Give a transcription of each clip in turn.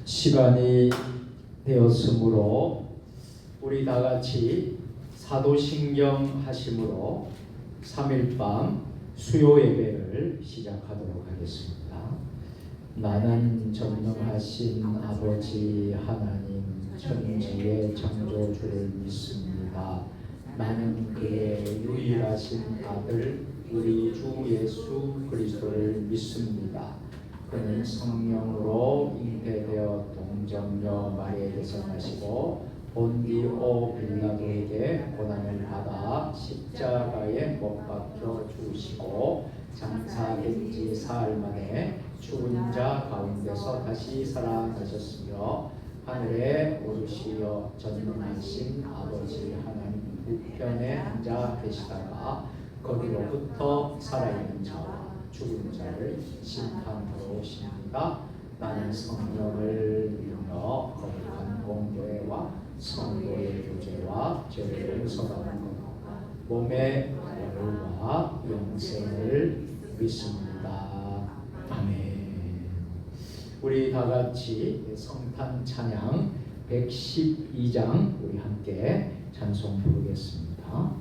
시간이 되었으므로 우리 다 같이 사도신경 하심으로 3일밤 수요 예배를 시작하도록 하겠습니다. 나는 전능하신 아버지 하나님 천지의 창조주를 믿습니다. 나는 그의 유일하신 아들 우리 주 예수 그리스도를 믿습니다. 그는 성령으로 잉태되어 동정녀 마리아에게서 나시고 본디오 빌라도에게 고난을 받아 십자가에 못 박혀 죽으시고 장사된 지 사흘 만에 죽은 자 가운데서 다시 살아나셨으며 하늘에 오르시어 전능하신 아버지 하나님 우편에 앉아 계시다가 거기로부터 살아있는 자와 죽은 자를 심판하러 오십니다. 나는 성령을 믿으며 거룩한 공교회와 성도의 교제와 죄를 용서받는 것과 몸의 부활과 영생을 믿습니다. 아멘. 우리 다 같이 성탄 찬양 112장 우리 함께 찬송 부르겠습니다.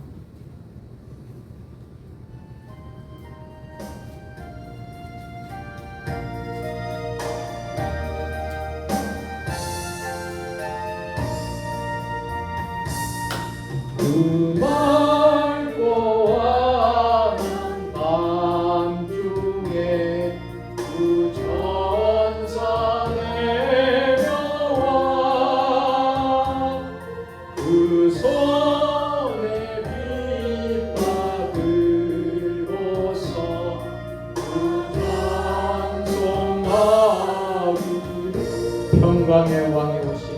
그 맑고 환한 밤중에 그 천사 내려와 그 손에 빛바 들고서 그 찬송하기를 평강의 왕이 오시니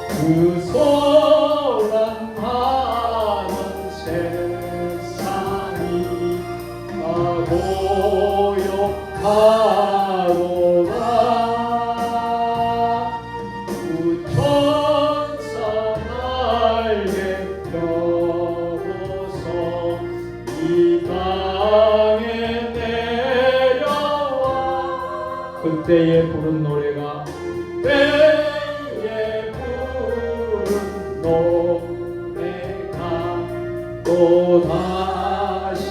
그 소란하는 세상이 고요하도다. 그 천사 날개 펴고서 이 땅에 내려와 그때에 부른 노래가 노래가 또다시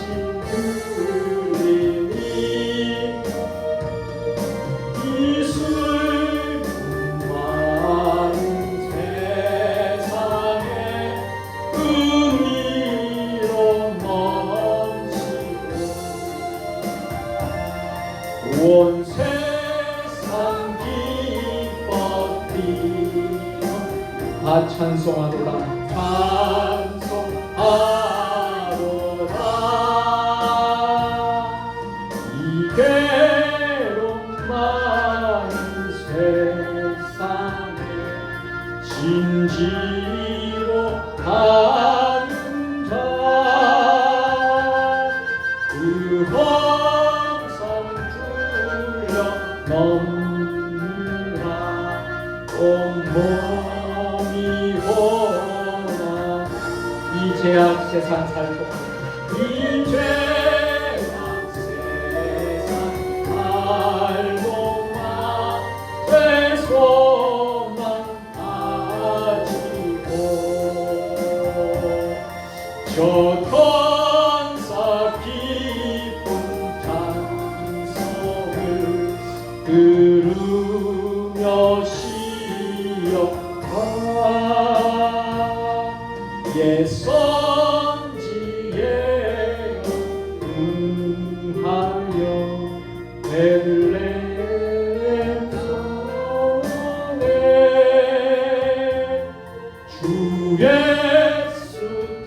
들리니 이 슬픈 많은 세상에 의미로 넘치고 온 세상 기뻐 뛰어 다 찬송하도다 찬송하도다. 이게로 많은 세상에 진지로 가는 자 그 홍성 줄여 넘느라 온몸 이 죄악 세상 살고 이 죄악 세상 살고만 죄소만 가지고 저 천사 기쁜 찬송을 들으며 시어가 예선지에 응하여 베들레헴 성에 주 예수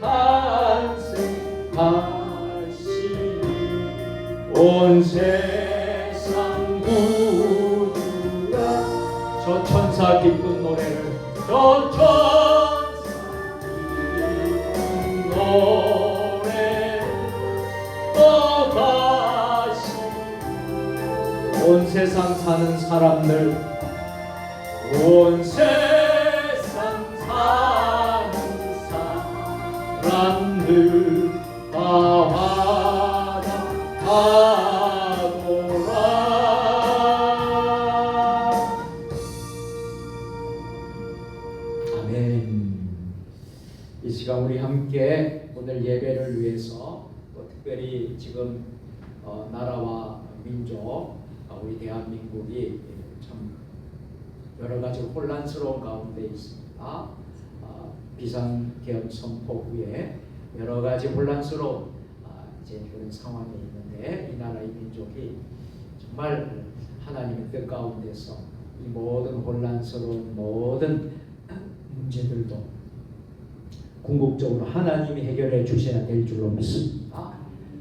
탄생하시니 온 세상 구주가 저 천사 기쁜 노래를 저 천사 노래 또다시 온 세상 사는 사람들 온 세상 사람들 다 화답하노라. 아멘. 이 시간 우리 함께 오늘 예배를 위해서 또 특별히 지금 나라와 민족, 우리 대한민국이 참 여러 가지 혼란스러운 가운데 있습니다. 비상계엄 선포 후에 여러 가지 혼란스러운 이제 그런 상황에 있는데, 이 나라의 민족이 정말 하나님의 뜻 가운데서 이 모든 혼란스러운 모든 문제들도 궁극적으로 하나님이 해결해 주셔야 될 줄로 믿습니다.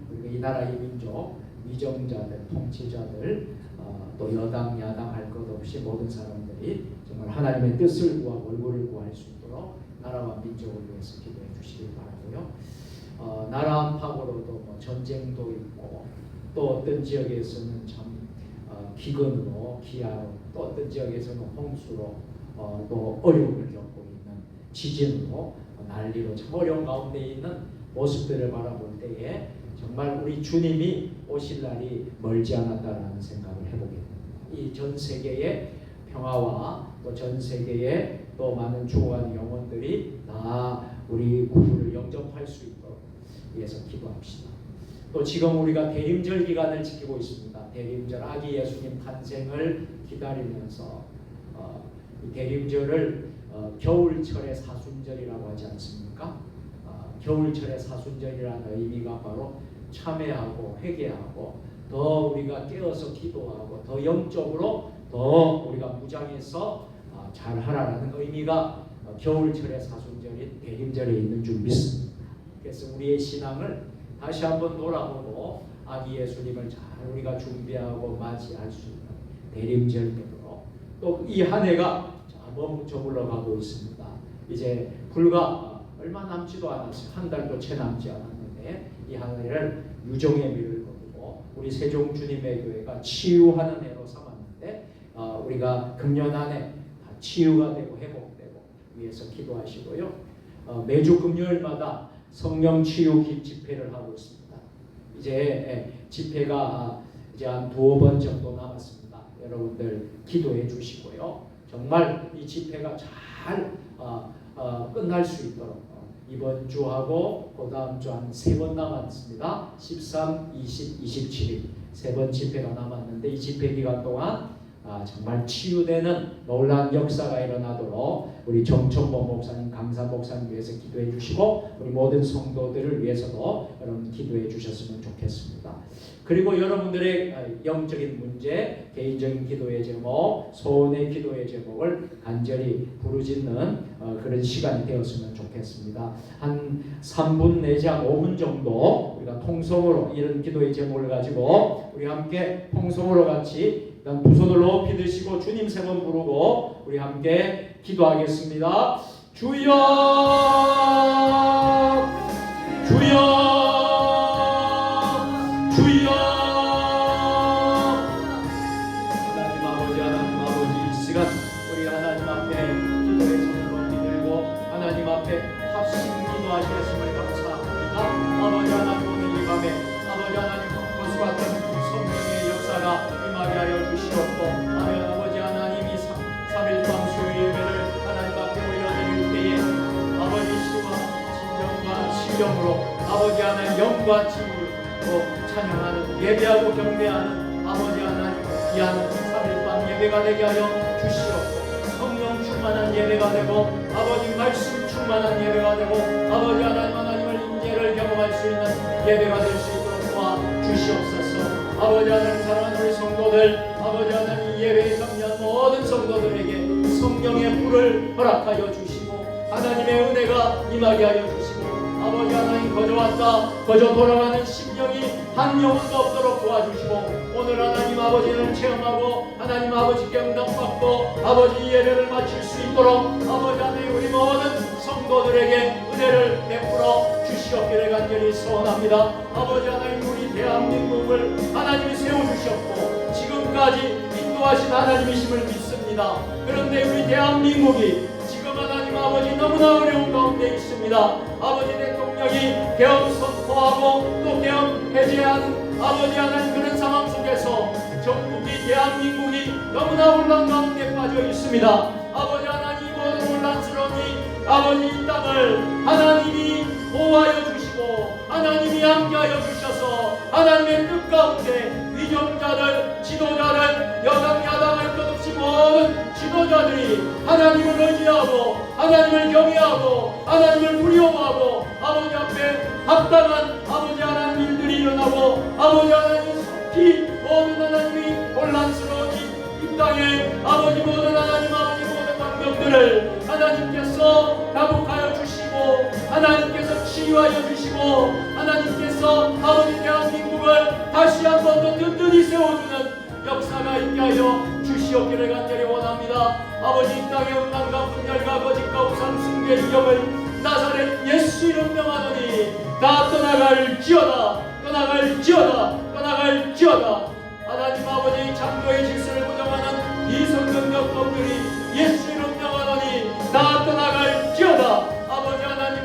그리고 이 나라의 민족, 위정자들, 통치자들, 또 여당, 야당 할 것 없이 모든 사람들이 정말 하나님의 뜻을 구하고 얼굴을 구할 수 있도록 나라와 민족을 위해서 기도해 주시길 바라고요. 나라 안팎으로도 뭐 전쟁도 있고, 또 어떤 지역에서는 참 기근으로, 기아로, 또 어떤 지역에서는 홍수로, 또 어려움을 겪고 있는 지진으로, 난리로 참 어려운 가운데 있는 모습들을 바라볼 때에 정말 우리 주님이 오실 날이 멀지 않았다라는 생각을 해보게 됩니다. 이 전 세계의 평화와 또 전 세계의 또 많은 죽어가는 영혼들이 다 우리 구주를 영접할 수 있도록 위해서 기도합시다. 또 지금 우리가 대림절 기간을 지키고 있습니다. 대림절, 아기 예수님 탄생을 기다리면서 이 대림절을 겨울철의 사순절이라고 하지 않습니까? 겨울철의 사순절이라는 의미가 바로 참회하고 회개하고 더 우리가 깨어서 기도하고 더 영적으로 더 우리가 무장해서 잘하라는 의미가 겨울철의 사순절인 대림절에 있는 줄 믿습니다. 그래서 우리의 신앙을 다시 한번 돌아보고 아기 예수님을 잘 우리가 준비하고 맞이할 수 있는 대림절대로, 또 이 한 해가 머물러 가고 있습니다. 이제 불과 얼마 남지도 않았어요. 한 달도 채 남지 않았는데 이 한 해를 유종의 미를 거두고 우리 세종 주님의 교회가 치유하는 해로 삼았는데, 우리가 금년 안에 치유가 되고 회복되고 위해서 기도하시고요. 매주 금요일마다 성령 치유 집회를 하고 있습니다. 이제 집회가 이제 한 2번 정도 남았습니다. 여러분들 기도해 주시고요. 정말 이 집회가 잘 끝날 수 있도록 이번 주하고 그 다음 주 한 3번 남았습니다. 13, 20, 27일 3번 집회가 남았는데, 이 집회 기간 동안 정말 치유되는 놀라운 역사가 일어나도록 우리 정천보 목사님, 강사 목사님 위해서 기도해 주시고, 우리 모든 성도들을 위해서도 여러분 기도해 주셨으면 좋겠습니다. 그리고 여러분들의 영적인 문제, 개인적인 기도의 제목, 소원의 기도의 제목을 간절히 부르짖는 그런 시간이 되었으면 좋겠습니다. 한 3분 내지 한 5분 정도 우리가 통성으로 이런 기도의 제목을 가지고 우리 함께 통성으로 같이 두 손을 높이 드시고 주님 3번 부르고 우리 함께 기도하겠습니다. 주여, 주여, 주여. 하나님 아버지, 하나님 아버지, 이 시간 우리 하나님 앞에 기도의 손을 높이 들고 하나님 앞에 합심 기도하시겠음을 감사합니다. 아버지 하나님, 오늘 이 밤에 아버지 하나님 것과 같은 성령의 역사가 임하게 하여 주시옵고, 아버지 하나님 이 3일 밤 수요 예배를 하나님 앞에 올려드릴 때에 아버지 시와 진정과 신령으로 아버지 하나님 영과 칭으로 찬양하는, 예배하고 경배하는 아버지 하나님 귀한 3일 밤 예배가 되게 하여 주시옵고, 성령 충만한 예배가 되고 아버지 말씀 충만한 예배가 되고 아버지 하나님을 임재를 경험할 수 있는 예배가 될 수 있도록 도와주시옵소서. 아버지 하나님, 사랑하는 우리 성도들, 아버지 하나님 예배에 참여한 모든 성도들에게 성령의 불을 허락하여 주시고 하나님의 은혜가 임하게 하여 주시고, 아버지 하나님 거저 왔다 거저 돌아가는 심령이 한 영혼도 없도록 도와주시고, 오늘 하나님 아버지를 체험하고 하나님 아버지께 응답받고 아버지 예배를 마칠 수 있도록 아버지 하나님 우리 모든 성도들에게 은혜를 베풀어 주시옵기를 간절히 소원합니다. 아버지 하나님, 우리 대한민국을 하나님이 세워주셨고 지금까지 인도하신 하나님이심을 믿습니다. 그런데 우리 대한민국이 지금 하나님 아버지 너무나 어려운 가운데 있습니다. 아버지 대통령 대통령이 계엄 선포하고 또 계엄 해제하는 아버지 하나님 그런 상황 속에서 전국이 대한민국이 너무나 혼란 가운데 빠져 있습니다. 아버지 하나님 모든 혼란스러우니 아버지 이 땅을 하나님이 보호하여 주시고 하나님이 함께하여 주셔서 하나님의 뜻 가운데 위정자들 지도자들 여당 야당 할 것 없이 모든 지도자들이 하나님을 의지하고 하나님을 경외하고 하나님을 두려워하고 아버지 앞에 합당한 아버지 하나님 일들이 일어나고 아버지 하나님 속히 모든 하나님이 혼란스러운 이 땅에 아버지 모든 하나님 아버지 모든 방법들을 하나님께서 회복하여 주시고 하나님께서 치유하여 주시고 하나님께서 아버지 대한민국을 다시 한 번 더 든든히 세워주는 역사가 있게 하여 주시옵기를 간절히 원합니다. 아버지 이 땅의 음란과 분열과 거짓과 우상 숭배의 위험을 나사렛 예수 이름 명하노니 다 떠나갈지어다 떠나갈지어다 떠나갈지어다. 하나님 아버지 창조의 질서를 부정하는 비성경적 법들이 예수 이름 명하노니 다 떠나갈지어다. 아버지 하나님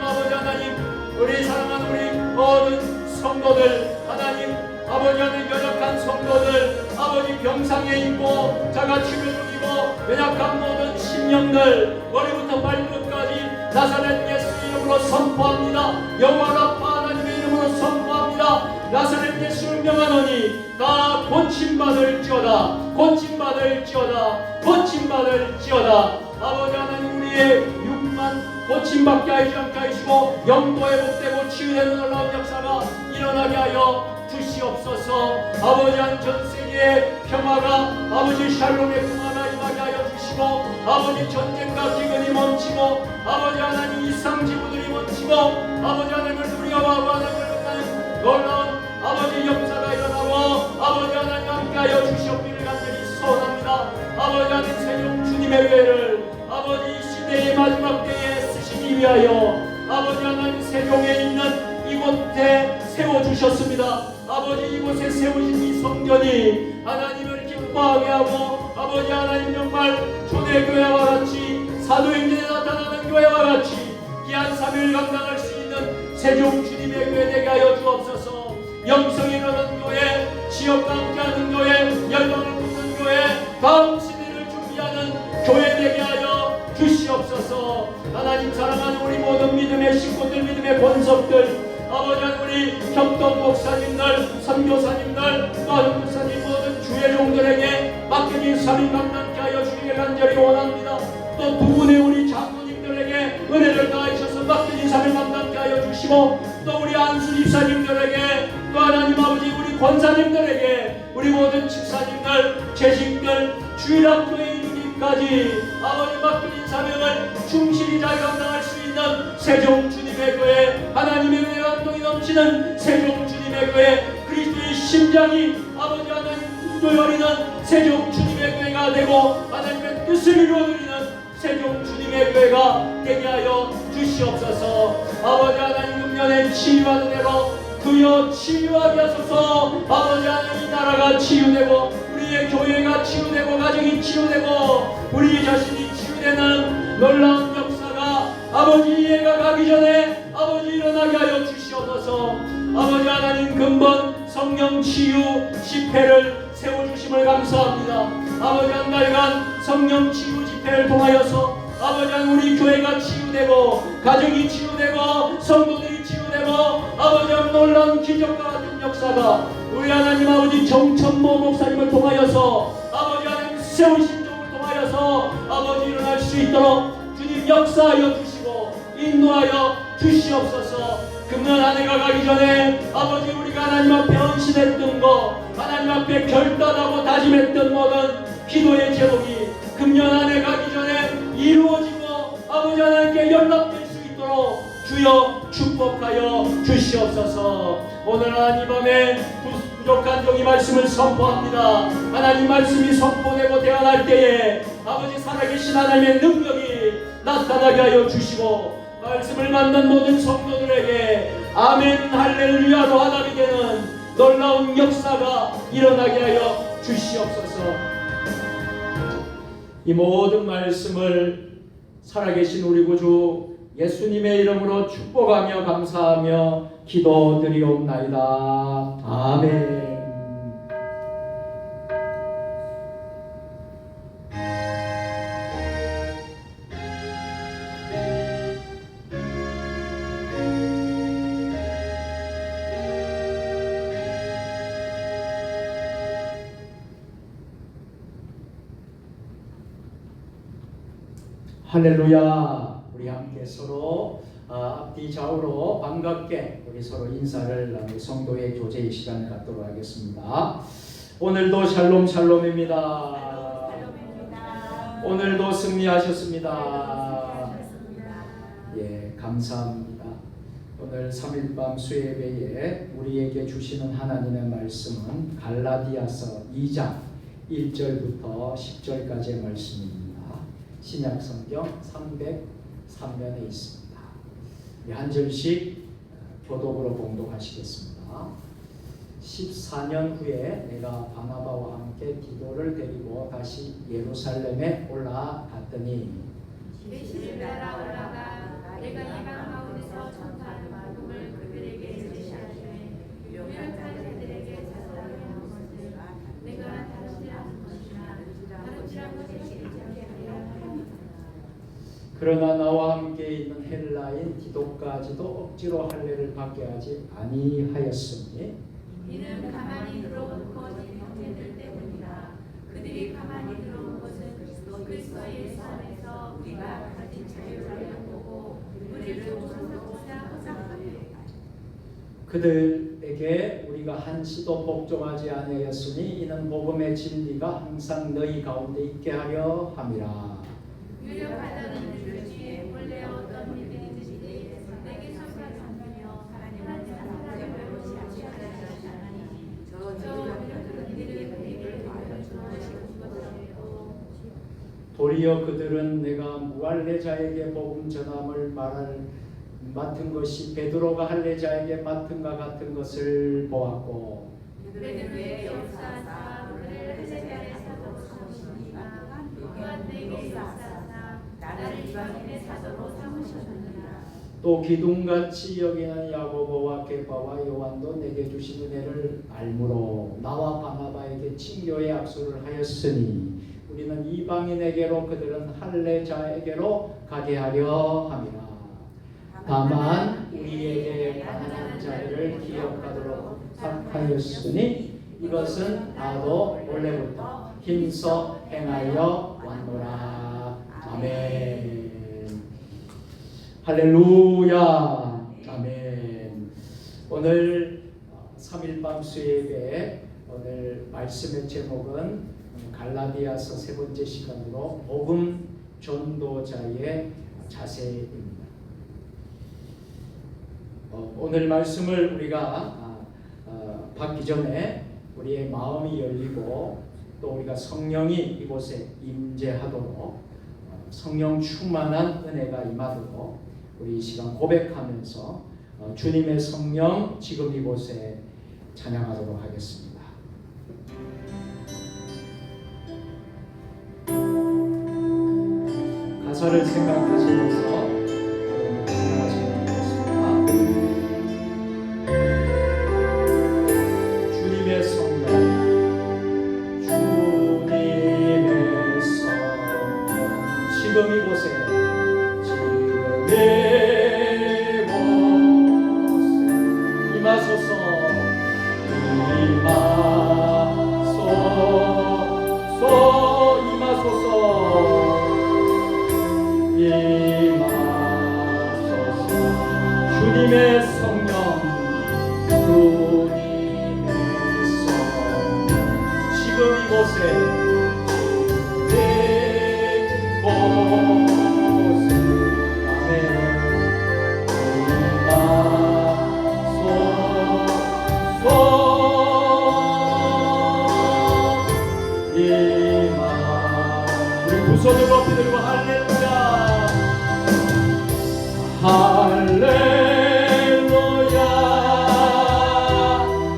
우리 사랑하는 우리 모든 성도들 하나님 아버지 하나님 연약한 성도들 아버지 병상에 있고 자가 치료 중이고 연약한 모든 심령들 머리부터 발끝까지 나사렛 예수 이름으로 선포합니다. 여호와 라파 하나님의 이름으로 선포합니다. 나사렛 예수를 명하노니 다 고침받을지어다 고침받을지어다 고침받을지어다. 아버지 하나님 우리의 육만 고침받게 하지 않게 하시고 영도 회복되고 치유되는 놀라운 역사가 일어나게 하여 주시옵소서. 아버지 한 전세계의 평화가 아버지 샬롬의 평화가 임하게 하여 주시고 아버지 전쟁과 기근이 멈추고 아버지 하나님 이상지부들이 멈추고 아버지 하나님을 두려워하고 하나님을 만나는 놀라운 아버지 역사가 일어나고 아버지 하나님 함께하여 주시옵기를 간절히 소원합니다. 아버지 하나님 세종 주님의 교회를 아버지 이 시대의 마지막 때에 쓰시기 위하여 아버지 하나님 세종에 있는 이곳에 세워주셨습니다. 아버지 이곳에 세우신 이 성전이 하나님을 기뻐하게 하고 아버지 하나님 정말 초대교회와 같이 사도행전에 나타나는 교회와 같이 귀한 사명을 감당할 수 있는 세종 주님의 교회 되게 하여 주옵소서. 영성이 일어나는 교회 지역과 함께하는 교회 열방을 굽는 교회 다음 시대를 준비하는 교회 되게 하여 주시옵소서. 하나님 사랑하는 우리 모든 믿음의 식구들 믿음의 권속들 아버지 우리 협동 목사님들 선교사님들 또한 목사님 모든 주의 종들에게 맡겨진 사명 감당케 하여 주기를 간절히 원합니다. 또 두 분의 우리 장로님들에게 은혜를 다하셔서 맡겨진 사명 감당케 하여 주시고 또 우리 안수 집사님들에게 또 하나님 아버지 우리 권사님들에게 우리 모든 집사님들 재직들 주일학교에 이르기까지 아버지 맡겨진 사명을 충실히 잘 감당할 수 있는 세종 주님의 교회 하나님의 은혜 감동이 넘치는 세종 주님의 교회 그리스도의 심장이 아버지 하나님 우도여리는 세종 주님의 교회가 되고 하나님의 뜻을 이루어드리는 세종 주님의 교회가 되게 하여 주시옵소서. 아버지 하나님 금년에 치유하는 대로 그여 치유하게 하소서. 아버지 하나님 이 나라가 치유되고 우리의 교회가 치유되고 가정이 치유되고 우리 자신이 치유되는 놀라운 역사가 아버지 이해가 가기 전에 아버지 일어나게 하여 주시옵소서. 아버지 하나님 근본 성령 치유 집회를 세워주심을 감사합니다. 아버지 한 달간 성령 치유 집회를 통하여서 아버지 하나님 우리 교회가 치유되고 가정이 치유되고 성도들이 치유되고 아버지 하나님 놀라운 기적과 같은 역사가 우리 하나님 아버지 정천모 목사님을 통하여서 아버지 하나님 세우신 종을 통하여서 아버지 일어날 수 있도록 주님 역사하여 주시고 인도하여 주시옵소서. 금년 한 해가 가기 전에 아버지 우리가 하나님 앞에 헌신했던 거 하나님 앞에 결단하고 다짐했던 모든 기도의 제목이 금년 한 해 가기 전에 이루어지고 아버지 하나님께 연락될 수 있도록 주여 축복하여 주시옵소서. 오늘 하나님 밤에 부족한 종이 말씀을 선포합니다. 하나님 말씀이 선포되고 대안할 때에 아버지 살아계신 하나님의 능력이 나타나게 하여 주시고 말씀을 받는 모든 성도들에게 아멘 할렐루야로 화답이 되는 놀라운 역사가 일어나게 하여 주시옵소서. 이 모든 말씀을 살아계신 우리 구주 예수님의 이름으로 축복하며 감사하며 기도드리옵나이다. 아멘. 할렐루야. 우리 함께 서로 앞뒤 좌우로 반갑게 우리 서로 인사를 우리 성도의 교제의 시간을 갖도록 하겠습니다. 오늘도 샬롬 샬롬입니다. 오늘도 승리하셨습니다. 예, 감사합니다. 오늘 3일밤 수예배에 우리에게 주시는 하나님의 말씀은 갈라디아서 2장 1절부터 10절까지의 말씀입니다. 신약성경 303면에 있습니다. 한 절씩 교독으로 봉독하시겠습니다. 14년 후에 내가 바나바와 함께 디도를 데리고 다시 예루살렘에 올라갔더니 계시를 따라 올라가 내가 이방 가운데서 전파하는 복음을 그들에게 제시하시되 유명한 자들에게 자살하게 하는 것을 내가 다르지 않은 것이나 다르지라고 제시하지 않게 하려 함이라. 그러나 나와 함께 있는 헬라인 디도까지도 억지로 할례를 받게 하지 아니하였으니 이는 가만히 들어온 거짓 형제들 때문이라. 그들이 가만히 들어온 것은 그리스도 예수 안에서 우리가 가진 자유를 보고 우리를 조선하고자 하사하되 그들에게 우리가 한시도 복종하지 아니하였으니 이는 복음의 진리가 항상 너희 가운데 있게 하려 함이라. 유력하다는 줄지에 원래 어떤 일들인지 내게서까지 전하며 하나님은 사람을 배우지 아니하시나니 저 그들은 그에게 보여주시는 것이요 도리어 그들은 내가 무할례자에게 복음 전함을 맡은 것이 베드로가 할례자에게 맡은가 같은 것을 보았고 베드로의 역사사 그를 할례자의 사도로 삼으시니가 또한 내게 역사사 나를 이방인의 사도로 삼으셨느니라. 또 기둥같이 여기는 야고보와 게바와 요한도 내게 주신 은혜를 알므로 나와 바나바에게 친교의 약속을 하였으니 우리는 이방인에게로 그들은 할례자에게로 가게 하려 함이라. 다만 우리에게 가난한 자를 기억하도록 부탁하였으니 이것은 나도 원래부터 힘써 행하여 왔노라. 아멘. 할렐루야. 아멘. 오늘 3일밤 수예배 오늘 말씀의 제목은 갈라디아서 세 번째 시간으로 복음 전도자의 자세입니다. 오늘 말씀을 우리가 받기 전에 우리의 마음이 열리고 또 우리가 성령이 이곳에 임재하도록 성령 충만한 은혜가 임하도록 우리 이 시간 고백하면서 주님의 성령 지금 이곳에 찬양하도록 하겠습니다. 가사를 생각하시면서 찬양하시면 되겠습니다. 주님의 성령, 주님의 성령 지금 이곳에 임하소서. 주님의 성령, 주님의 성령 지금 이곳에 두 손을 높이 들고 할렐루야 할렐루야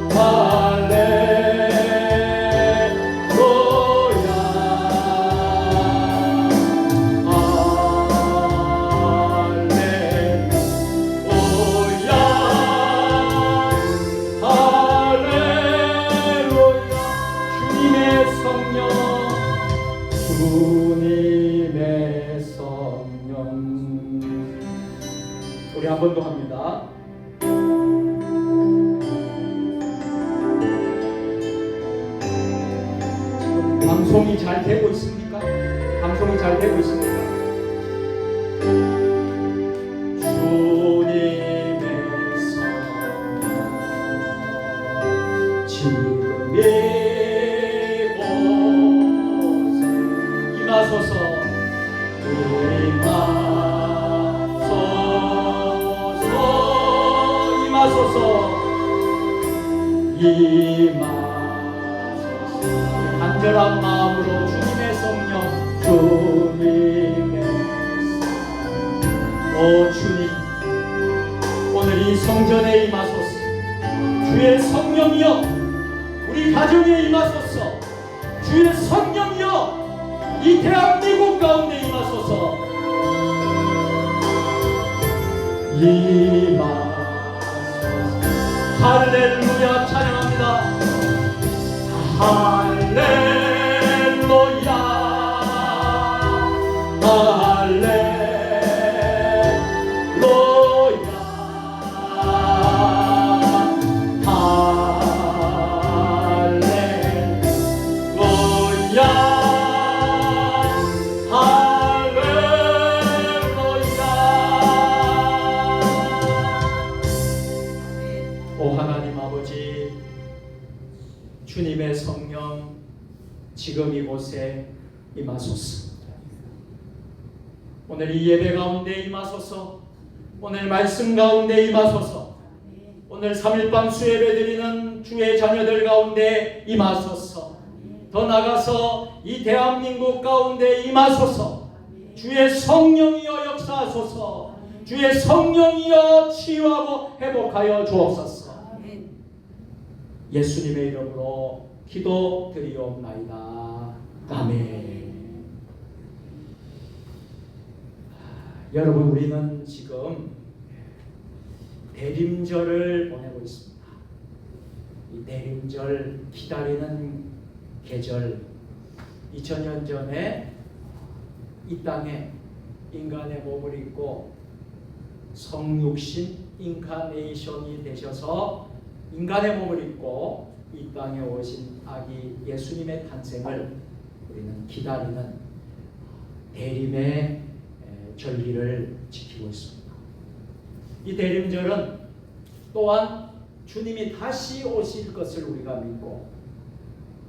할렐루야 주님의 성령. 우리 한 번 더 합니다. 지금 방송이 잘 되고 있습니까? 방송이 잘 되고 있습니까? 주님의 성령 지금 이곳에 임하소서. 임하소서. 임하소서. 간절한 마음으로 주님의 성령, 주님의 성령. 오 주님, 오늘 이 성전에 임하소서. 주의 성령이여 우리 가정에 임하소서. 주의 성령이여 이 대한민국 가운데 임하소서. 임하소서. 할렐루야. 찬양합니다. 할렐루야. 할렐루야. 할렐루야. 오 하나님 아버지, 주님의 성령 지금 이곳에 임하소서. 오늘 이 예배 가운데 임하소서. 오늘 말씀 가운데 임하소서. 오늘 3일밤 수예배 드리는 주의 자녀들 가운데 임하소서. 더 나아가서 이 대한민국 가운데 임하소서. 주의 성령이여 역사하소서. 주의 성령이여 치유하고 회복하여 주옵소서. 예수님의 이름으로 기도드리옵나이다. 아멘. 여러분, 우리는 지금 대림절을 보내고 있습니다. 이 대림절 기다리는 계절, 2000년 전에 이 땅에 인간의 몸을 입고 성육신 인카네이션이 되셔서 인간의 몸을 입고 이 땅에 오신 아기 예수님의 탄생을 우리는 기다리는 대림의 절기를 지키고 있습니다. 이 대림절은 또한 주님이 다시 오실 것을 우리가 믿고,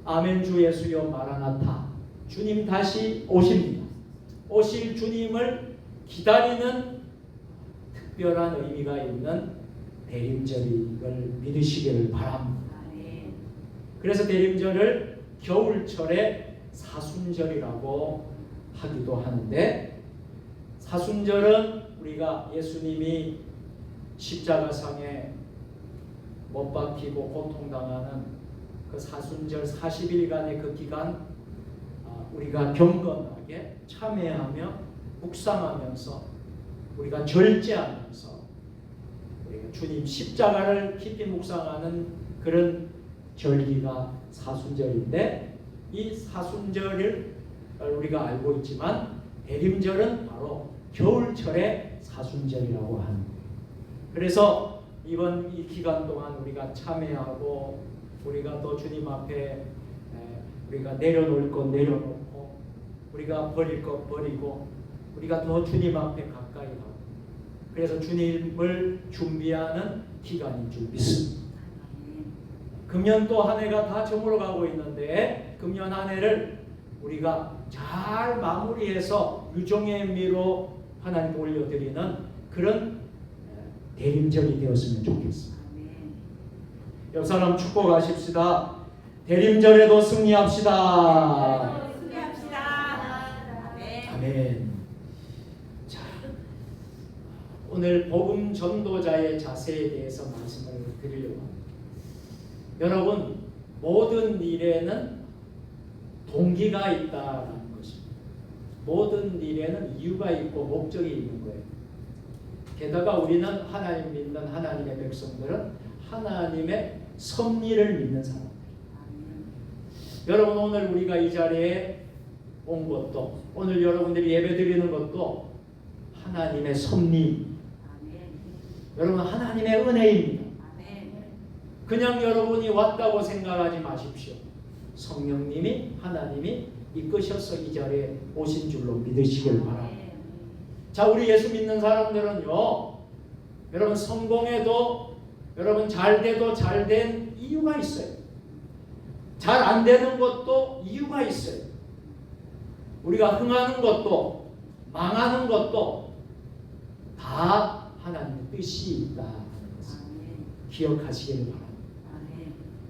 아멘 주 예수여 마라나타, 주님 다시 오십니다. 오실 주님을 기다리는 특별한 의미가 있는 대림절을 믿으시기를 바랍니다. 그래서 대림절을 겨울철에 사순절이라고 하기도 하는데, 사순절은 우리가 예수님이 십자가상에 못 박히고 고통당하는 그 사순절 40일간의 그 기간, 우리가 경건하게 참회하며 묵상하면서 우리가 절제하면서 우리가 주님 십자가를 깊이 묵상하는 그런 절기가 사순절인데, 이 사순절을 우리가 알고 있지만 대림절은 바로 겨울철의 사순절이라고 합니다. 그래서 이번 이 기간 동안 우리가 참회하고 우리가 또 주님 앞에 우리가 내려놓을 것 내려놓고 우리가 버릴 것 버리고 우리가 더 주님 앞에 가까이 가고, 그래서 주님을 준비하는 기간인 줄 믿습니다. 금년 또 한 해가 다 저물어 가고 있는데, 금년 한 해를 우리가 잘 마무리해서 유종의 미로 하나님께 올려드리는 그런 대림절이 되었으면 좋겠습니다. 옆 사람 축복하십시다. 대림절에도 승리합시다. 아멘. 자, 오늘 복음 전도자의 자세에 대해서 말씀을 드리려고 합니다. 여러분, 모든 일에는 동기가 있다는 것입니다. 모든 일에는 이유가 있고 목적이 있는 거예요. 게다가 우리는 하나님 믿는 하나님의 백성들은 하나님의 섭리를 믿는 사람들. 여러분, 오늘 우리가 이 자리에 온 것도 오늘 여러분들이 예배 드리는 것도 하나님의 섭리, 여러분 하나님의 은혜입니다. 그냥 여러분이 왔다고 생각하지 마십시오. 성령님이 하나님이 이끄셔서 이 자리에 오신 줄로 믿으시길 바랍니다. 자, 우리 예수 믿는 사람들은요, 여러분 성공해도 여러분 잘 돼도 잘 된 이유가 있어요. 잘 안 되는 것도 이유가 있어요. 우리가 흥하는 것도 망하는 것도 다 하나님의 뜻이 있다 하는 것을 기억하시길 바랍니다.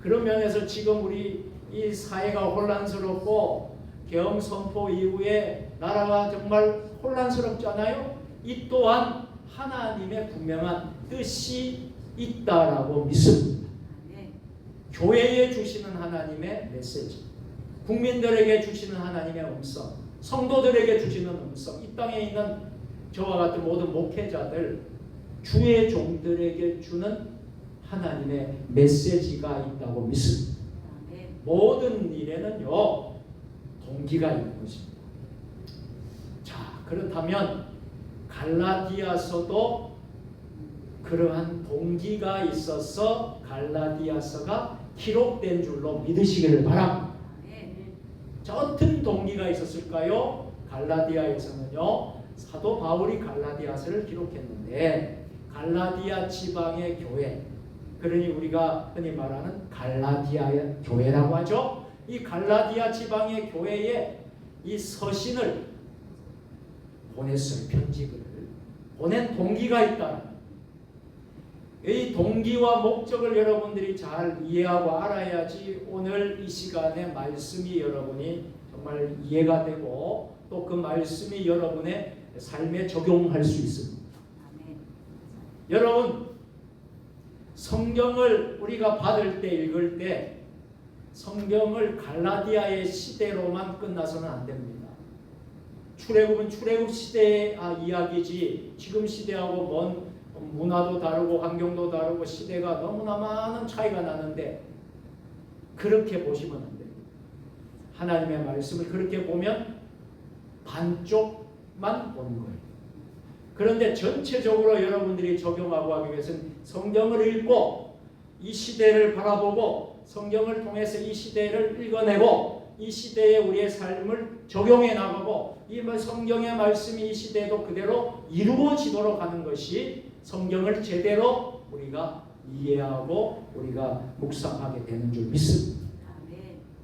그런 면에서 지금 우리 이 사회가 혼란스럽고 계엄 선포 이후에 나라가 정말 혼란스럽잖아요. 이 또한 하나님의 분명한 뜻이 있다라고 믿습니다. 교회에 주시는 하나님의 메시지, 국민들에게 주시는 하나님의 음성, 성도들에게 주시는 음성, 이 땅에 있는 저와 같은 모든 목회자들, 주의 종들에게 주는 하나님의 메시지가 있다고 믿습니다. 모든 일에는요 동기가 있는 것입니다. 자, 그렇다면 갈라디아서도 그러한 동기가 있어서 갈라디아서가 기록된 줄로 믿으시기를 바랍니다. 자, 어떤 동기가 있었을까요? 갈라디아에서는요, 사도 바울이 갈라디아서를 기록했는데 갈라디아 지방의 교회, 그러니 우리가 흔히 말하는 갈라디아 교회라고 하죠. 이 갈라디아 지방의 교회에 이 서신을 보냈어요. 편지글을 보낸 동기가 있다. 이 동기와 목적을 여러분들이 잘 이해하고 알아야지 오늘 이 시간에 말씀이 여러분이 정말 이해가 되고 또 그 말씀이 여러분의 삶에 적용할 수 있습니다. 여러분, 성경을 우리가 받을 때, 읽을 때 성경을 갈라디아의 시대로만 끝나서는 안 됩니다. 출애굽은 출애굽 시대의 이야기지 지금 시대하고 먼 문화도 다르고 환경도 다르고 시대가 너무나 많은 차이가 나는데 그렇게 보시면 안 됩니다. 하나님의 말씀을 그렇게 보면 반쪽만 보는 거예요. 그런데 전체적으로 여러분들이 적용하고 하기 위해서는 성경을 읽고 이 시대를 바라보고 성경을 통해서 이 시대를 읽어내고 이 시대에 우리의 삶을 적용해 나가고 이 성경의 말씀이 이 시대에도 그대로 이루어지도록 하는 것이 성경을 제대로 우리가 이해하고 우리가 묵상하게 되는 줄 믿습니다.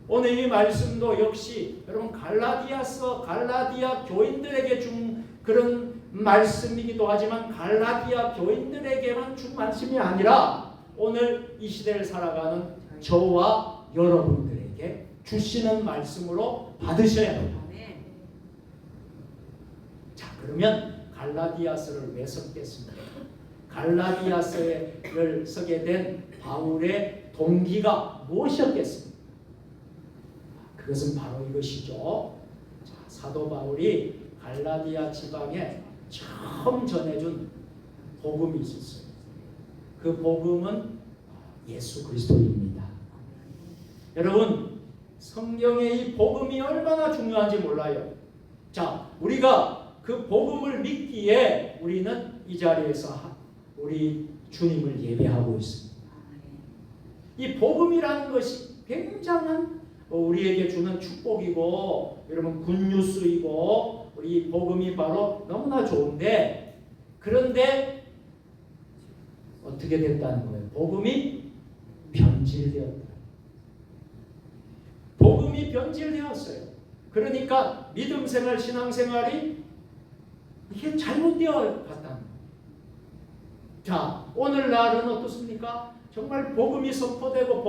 오늘 이 말씀도 역시 여러분 갈라디아서 갈라디아 교인들에게 준 그런 말씀이기도 하지만 갈라디아 교인들에게만 준 말씀이 아니라 오늘 이 시대를 살아가는 저와 여러분들에게 주시는 말씀으로 받으셔야 합니다. 자, 그러면 갈라디아서를 왜 썼겠습니까? 갈라디아서를 쓰게 된 바울의 동기가 무엇이었겠습니까? 그것은 바로 이것이죠. 자, 사도 바울이 갈라디아 지방에 처음 전해준 복음이 있었어요. 그 복음은 예수 그리스도입니다. 여러분, 성경의 이 복음이 얼마나 중요한지 몰라요. 자, 우리가 그 복음을 믿기에 우리는 이 자리에서 우리 주님을 예배하고 있습니다. 이 복음이라는 것이 굉장한 우리에게 주는 축복이고 여러분 굿뉴스이고 우리 복음이 바로 너무나 좋은데 그런데 어떻게 됐다는 거예요? 복음이 변질되었다. 복음이 변질되었어요. 그러니까 믿음생활 신앙생활이 이게 잘못되어 갔다는 거예요. 자, 오늘날은 어떻습니까? 정말 복음이 선포되고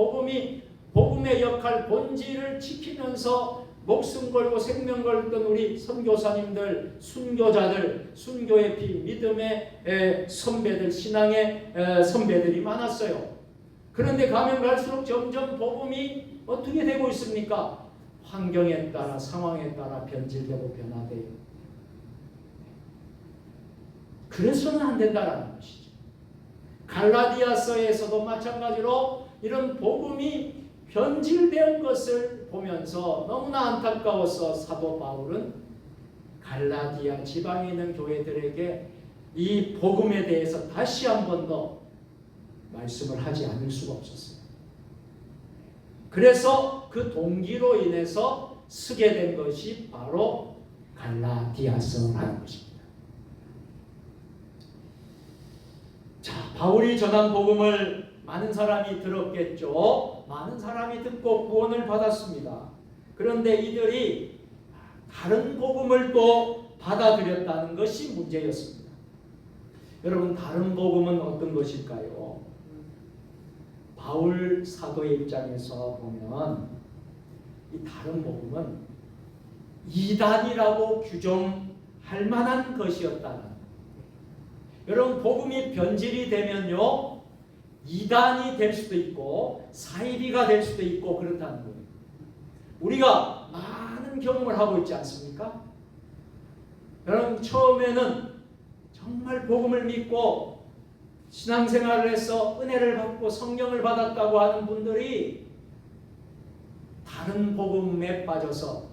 복음의 역할, 본질을 지키면서 목숨 걸고 생명 걸던 우리 선교사님들, 순교자들, 순교의 피, 믿음의 선배들, 신앙의 선배들이 많았어요. 그런데 가면 갈수록 점점 복음이 어떻게 되고 있습니까? 환경에 따라, 상황에 따라 변질되고 변화돼요. 그래서는 안 된다는 것이죠. 갈라디아서에서도 마찬가지로 이런 복음이 변질된 것을 보면서 너무나 안타까워서 사도 바울은 갈라디아 지방에 있는 교회들에게 이 복음에 대해서 다시 한 번 더 말씀을 하지 않을 수가 없었어요. 그래서 그 동기로 인해서 쓰게 된 것이 바로 갈라디아서라는 것입니다. 자, 바울이 전한 복음을 많은 사람이 들었겠죠. 많은 사람이 듣고 구원을 받았습니다. 그런데 이들이 다른 복음을 또 받아들였다는 것이 문제였습니다. 여러분, 다른 복음은 어떤 것일까요? 바울 사도의 입장에서 보면 이 다른 복음은 이단이라고 규정할 만한 것이었다는. 여러분, 복음이 변질이 되면요, 이단이 될 수도 있고 사이비가 될 수도 있고 그렇다는 거예요. 우리가 많은 경험을 하고 있지 않습니까? 여러분, 처음에는 정말 복음을 믿고 신앙생활을 해서 은혜를 받고 성령을 받았다고 하는 분들이 다른 복음에 빠져서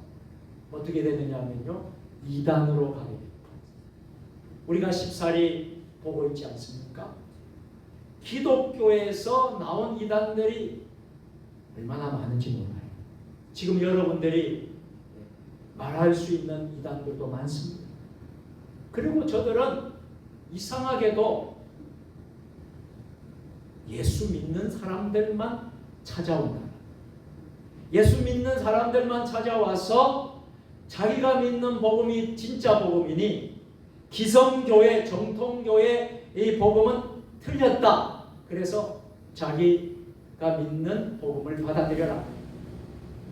어떻게 되느냐면요, 이단으로 가게 됩니다. 우리가 십사리 보고 있지 않습니까? 기독교에서 나온 이단들이 얼마나 많은지 몰라요. 지금 여러분들이 말할 수 있는 이단들도 많습니다. 그리고 저들은 이상하게도 예수 믿는 사람들만 찾아온다. 예수 믿는 사람들만 찾아와서 자기가 믿는 복음이 진짜 복음이니 기성교회, 정통교회 이 복음은 틀렸다. 그래서 자기가 믿는 복음을 받아들여라.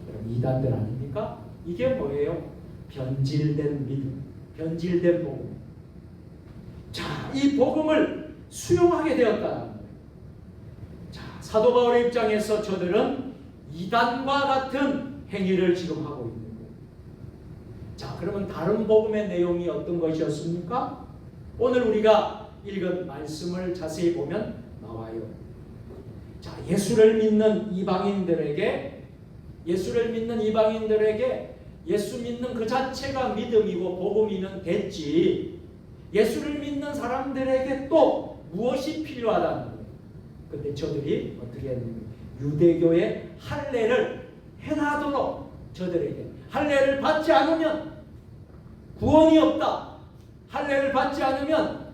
그럼 이단들 아닙니까? 이게 뭐예요? 변질된 믿음, 변질된 복음. 자, 이 복음을 수용하게 되었다는 거예요. 자, 사도 바울의 입장에서 저들은 이단과 같은 행위를 지금 하고 있는 거예요. 자, 그러면 다른 복음의 내용이 어떤 것이었습니까? 오늘 우리가 읽은 말씀을 자세히 보면 나와요. 자, 예수를 믿는 이방인들에게 예수 믿는 그 자체가 믿음이고 복음이면 됐지, 예수를 믿는 사람들에게 또 무엇이 필요하다는 거예요. 근데 저들이 어떻게 했냐면 유대교의 할례를 행하도록, 저들에게 할례를 받지 않으면 구원이 없다, 할례를 받지 않으면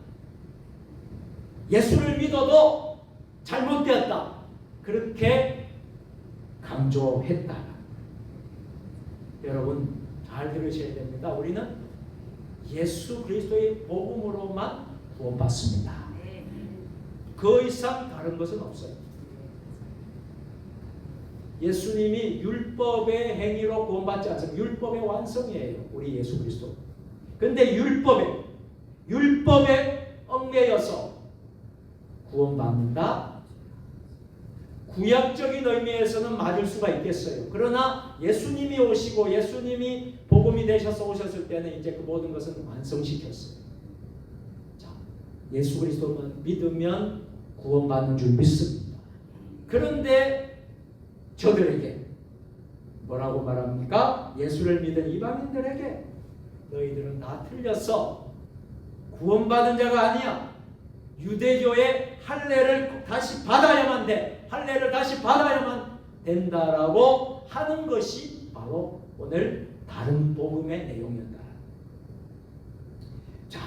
예수를 믿어도 잘못되었다, 그렇게 강조했다. 여러분 잘 들으셔야 됩니다. 우리는 예수 그리스도의 복음으로만 구원받습니다. 그 이상 다른 것은 없어요. 예수님이 율법의 행위로 구원받지 않습니다. 율법의 완성이에요, 우리 예수 그리스도. 근데 율법에 얽매여서 구원받는다? 구약적인 의미에서는 맞을 수가 있겠어요. 그러나 예수님이 오시고 예수님이 복음이 되셔서 오셨을 때는 이제 그 모든 것은 완성시켰어요. 자, 예수 그리스도만 믿으면 구원받는 줄 믿습니다. 그런데 저들에게 뭐라고 말합니까? 예수를 믿은 이방인들에게 너희들은 다 틀렸어. 구원받은 자가 아니야. 유대교의 할례를 다시 받아야만 돼. 할례를 다시 받아야만 된다라고 하는 것이 바로 오늘 다른 복음의 내용이었다. 자,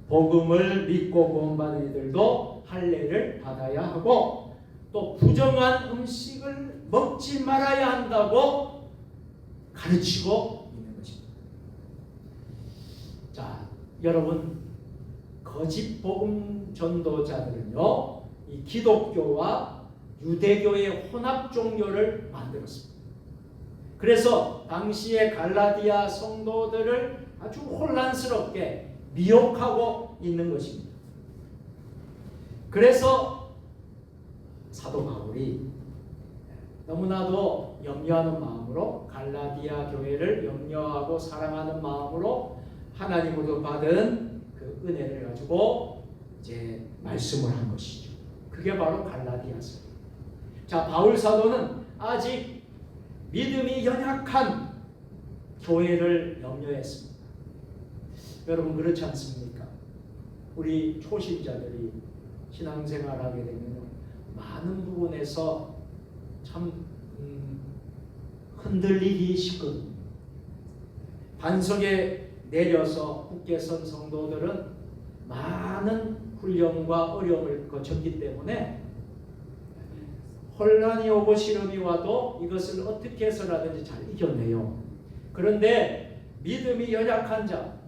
복음을 믿고 구원받은 이들도 할례를 받아야 하고 또 부정한 음식을 먹지 말아야 한다고 가르치고 있는 것입니다. 자, 여러분, 거짓 복음 전도자들은요, 이 기독교와 유대교의 혼합 종교를 만들었습니다. 그래서 당시의 갈라디아 성도들을 아주 혼란스럽게 미혹하고 있는 것입니다. 그래서 사도 바울이 너무나도 염려하는 마음으로, 갈라디아 교회를 염려하고 사랑하는 마음으로 하나님으로 받은 그 은혜를 가지고 이제 말씀을 한 것이죠. 그게 바로 갈라디아서. 자, 바울 사도는 아직 믿음이 연약한 교회를 염려했습니다. 여러분 그렇지 않습니까? 우리 초신자들이 신앙생활하게 되면 많은 부분에서 참 흔들리기 쉽거든요. 반석에 내려서 굳게 선 성도들은 많은 훈련과 어려움을 거쳤기 때문에 혼란이 오고 시름이 와도 이것을 어떻게 해서라든지 잘 이겨내요. 그런데 믿음이 연약한 자,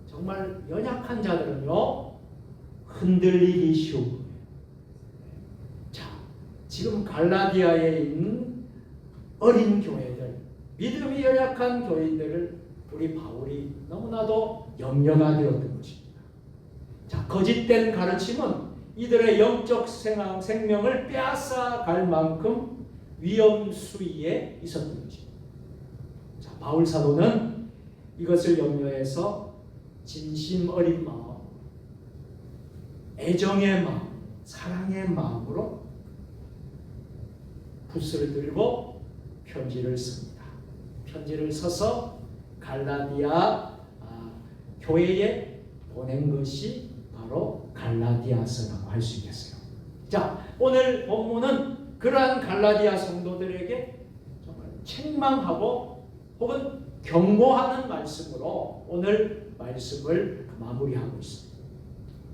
정말 연약한 자들은요 흔들리기 쉬우고요. 자, 지금 갈라디아에 있는 어린 교회들, 믿음이 연약한 교인들을 우리 바울이 너무나도 염려가 되었던 것입니다. 자, 거짓된 가르침은 이들의 영적 생명을 빼앗아 갈 만큼 위험 수위에 있었던 것입니다. 자, 바울 사도는 이것을 염려해서 진심 어린 마음, 애정의 마음, 사랑의 마음으로 붓을 들고 편지를 씁니다. 편지를 써서 갈라디아 교회에 보낸 것이 바로 갈라디아서라고 할 수 있겠어요. 자, 오늘 본문은 그러한 갈라디아 성도들에게 정말 책망하고 혹은 경고하는 말씀으로 오늘 말씀을 마무리하고 있습니다.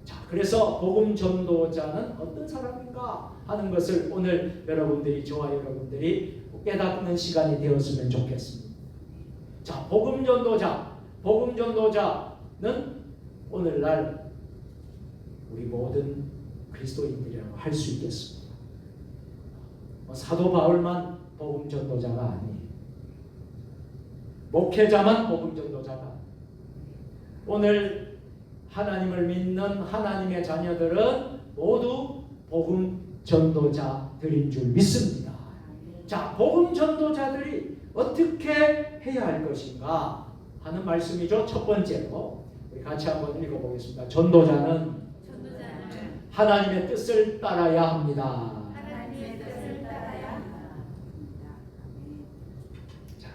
자, 그래서 복음 전도자는 어떤 사람인가 하는 것을 오늘 여러분들이, 저와 여러분들이 깨닫는 시간이 되었으면 좋겠습니다. 자, 복음 전도자는 오늘날 우리 모든 그리스도인들이라고 할 수 있겠습니다. 사도 바울만 복음 전도자가 아니에요. 목회자만 복음 전도자가 아니에요. 오늘 하나님을 믿는 하나님의 자녀들은 모두 복음 전도자들인 줄 믿습니다. 자, 복음 전도자들이 어떻게 해야 할 것인가 하는 말씀이죠. 첫 번째로 우리 같이 한번 읽어보겠습니다. 전도자는 하나님의 뜻을 따라야 합니다. 하나님의 뜻을 따라야 합니다. 자,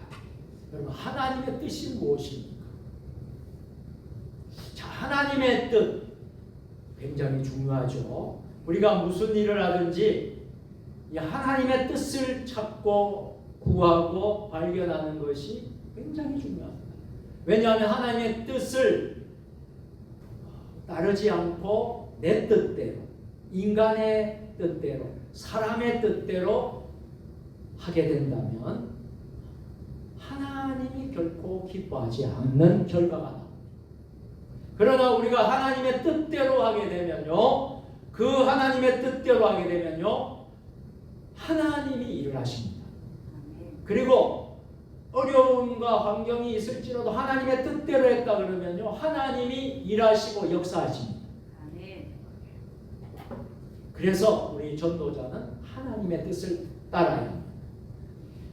여러분 하나님의 뜻이 무엇입니까? 자, 하나님의 뜻 굉장히 중요하죠. 우리가 무슨 일을 하든지 이 하나님의 뜻을 찾고 구하고 발견하는 것이 굉장히 중요합니다. 왜냐하면 하나님의 뜻을 따르지 않고 내 뜻대로, 인간의 뜻대로, 사람의 뜻대로 하게 된다면 하나님이 결코 기뻐하지 않는 결과가 나옵니다. 그러나 우리가 하나님의 뜻대로 하게 되면요, 그 하나님의 뜻대로 하게 되면요, 하나님이 일을 하십니다. 그리고 어려움과 환경이 있을지라도 하나님의 뜻대로 했다 그러면요, 하나님이 일하시고 역사하십니다. 그래서 우리 전도자는 하나님의 뜻을 따라야 합니다.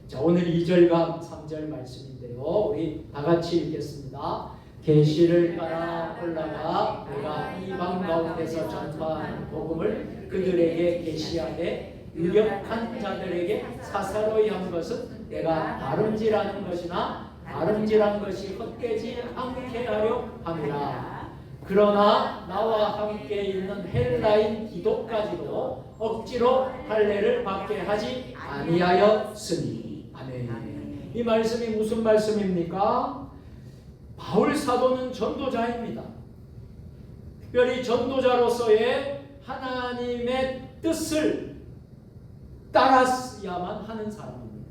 자, 오늘 2절과 3절 말씀인데요, 우리 다 같이 읽겠습니다. 계시를 따라 올라가 내가 이방 가운데서 전파하는 복음을 그들에게 계시하되 유력한 자들에게 사사로이 한 것은 내가 다름질하는 것이나 다름질한 것이 헛되지 않게 하려 함이라. 그러나 나와 함께 있는 헬라인 디도까지도 억지로 할례를 받게 하지 아니하였으니. 아멘. 이 말씀이 무슨 말씀입니까? 바울 사도는 전도자입니다. 특별히 전도자로서의 하나님의 뜻을 따랐야만 하는 사람입니다.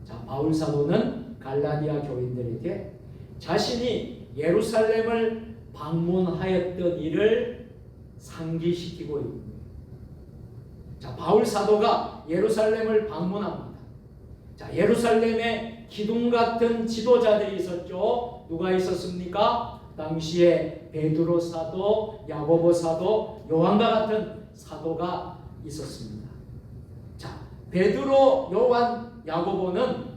자, 바울 사도는 갈라디아 교인들에게 자신이 예루살렘을 방문하였던 일을 상기시키고 있습니다. 자, 바울 사도가 예루살렘을 방문합니다. 자, 예루살렘에 기둥 같은 지도자들이 있었죠. 누가 있었습니까? 당시에 베드로 사도, 야고보 사도, 요한과 같은 사도가 있었습니다. 자, 베드로, 요한, 야고보는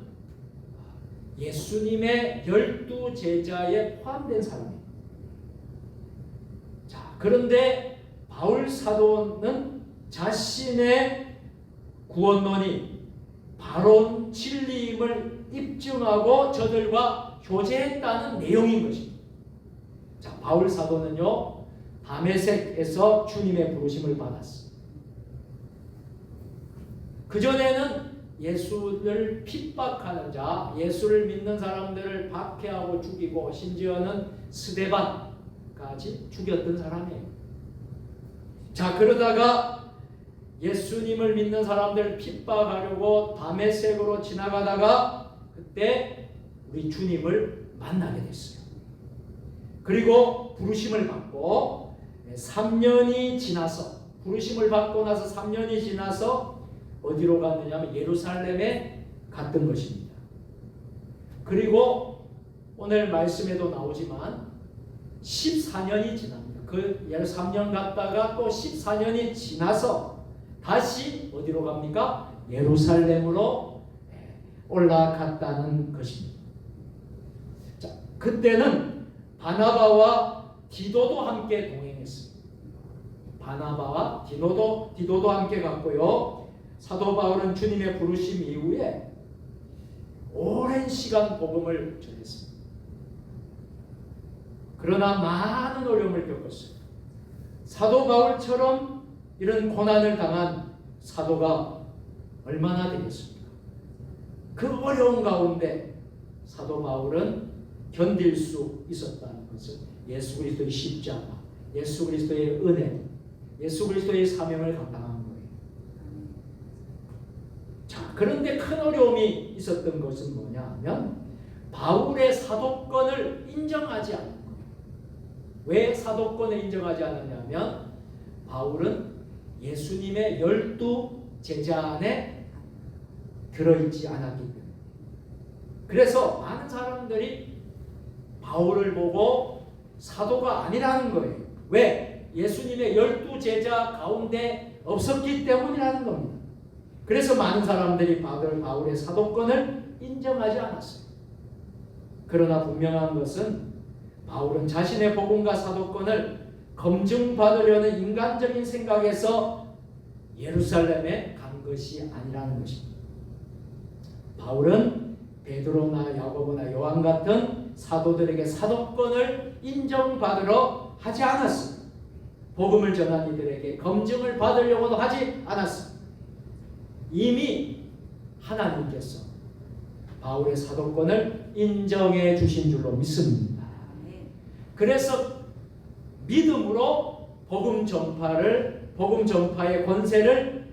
예수님의 12 제자에 포함된 사람입니다. 자, 그런데 바울 사도는 자신의 구원론이 바로 진리임을 입증하고 저들과 교제했다는 내용인 것입니다. 자, 바울 사도는요, 다메섹에서 주님의 부르심을 받았어요. 그전에는 예수를 핍박하는 자, 예수를 믿는 사람들을 박해하고 죽이고 심지어는 스데반까지 죽였던 사람이에요. 자, 그러다가 예수님을 믿는 사람들을 핍박하려고 다메섹으로 지나가다가 그때 우리 주님을 만나게 됐어요. 그리고 부르심을 받고 3년이 지나서, 부르심을 받고 나서 3년이 지나서 어디로 갔느냐면 예루살렘에 갔던 것입니다. 그리고 오늘 말씀에도 나오지만 14년이 지납니다. 그 3년 갔다가 또 14년이 지나서 다시 어디로 갑니까? 예루살렘으로 올라갔다는 것입니다. 자, 그때는 바나바와 디도도 함께 동행했습니다. 바나바와 디도도 함께 갔고요. 사도 바울은 주님의 부르심 이후에 오랜 시간 복음을 전했습니다. 그러나 많은 어려움을 겪었어요. 사도 바울처럼 이런 고난을 당한 사도가 얼마나 되겠습니까? 그 어려운 가운데 사도 바울은 견딜 수 있었다는 것은 예수 그리스도의 십자가, 예수 그리스도의 은혜, 예수 그리스도의 사명을 감당한 거예요. 자, 그런데 큰 어려움이 있었던 것은 뭐냐 하면 바울의 사도권을 인정하지 않는 거예요. 왜 사도권을 인정하지 않느냐면 바울은 예수님의 12제자 안에 들어있지 않았기 때문에. 그래서 많은 사람들이 바울을 보고 사도가 아니라는 거예요. 왜? 예수님의 12제자 가운데 없었기 때문이라는 겁니다. 그래서 많은 사람들이 바울의 사도권을 인정하지 않았어요. 그러나 분명한 것은 바울은 자신의 복음과 사도권을 검증받으려는 인간적인 생각에서 예루살렘에 간 것이 아니라는 것입니다. 바울은 베드로나 야고보나 요한 같은 사도들에게 사도권을 인정받으러 하지 않았습니다. 복음을 전한 이들에게 검증을 받으려고도 하지 않았습니다. 이미 하나님께서 바울의 사도권을 인정해 주신 줄로 믿습니다. 그래서 믿음으로 복음 전파의 권세를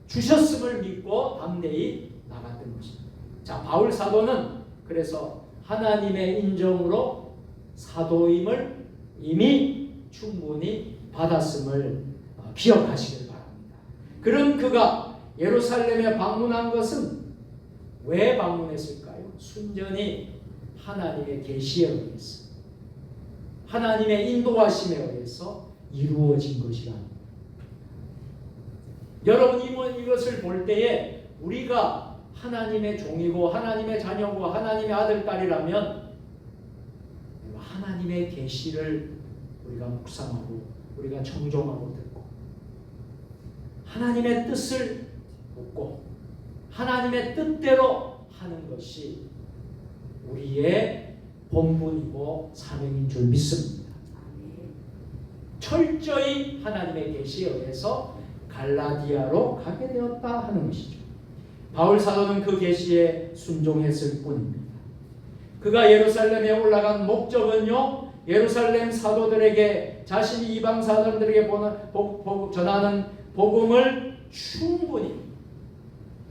주셨음을 믿고 담대히 나갔던 것입니다. 자, 바울 사도는 그래서 하나님의 인정으로 사도임을 이미 충분히 받았음을 기억하시길 바랍니다. 그런 그가 예루살렘에 방문한 것은 왜 방문했을까요? 순전히 하나님의 계시에 의해서, 하나님의 인도하심에 의해서 이루어진 것이라는 거예요. 여러분, 이것을 볼 때에 우리가 하나님의 종이고 하나님의 자녀고 하나님의 아들, 딸이라면 하나님의 계시를 우리가 묵상하고 우리가 청종하고 듣고 하나님의 뜻을 묻고 하나님의 뜻대로 하는 것이 우리의 본분이고 사명인 줄 믿습니다. 철저히 하나님의 계시에 의해서 갈라디아로 가게 되었다 하는 것이죠. 바울 사도는 그 계시에 순종했을 뿐입니다. 그가 예루살렘에 올라간 목적은요, 예루살렘 사도들에게, 자신이 이방 사람들에게 전하는 복음을 충분히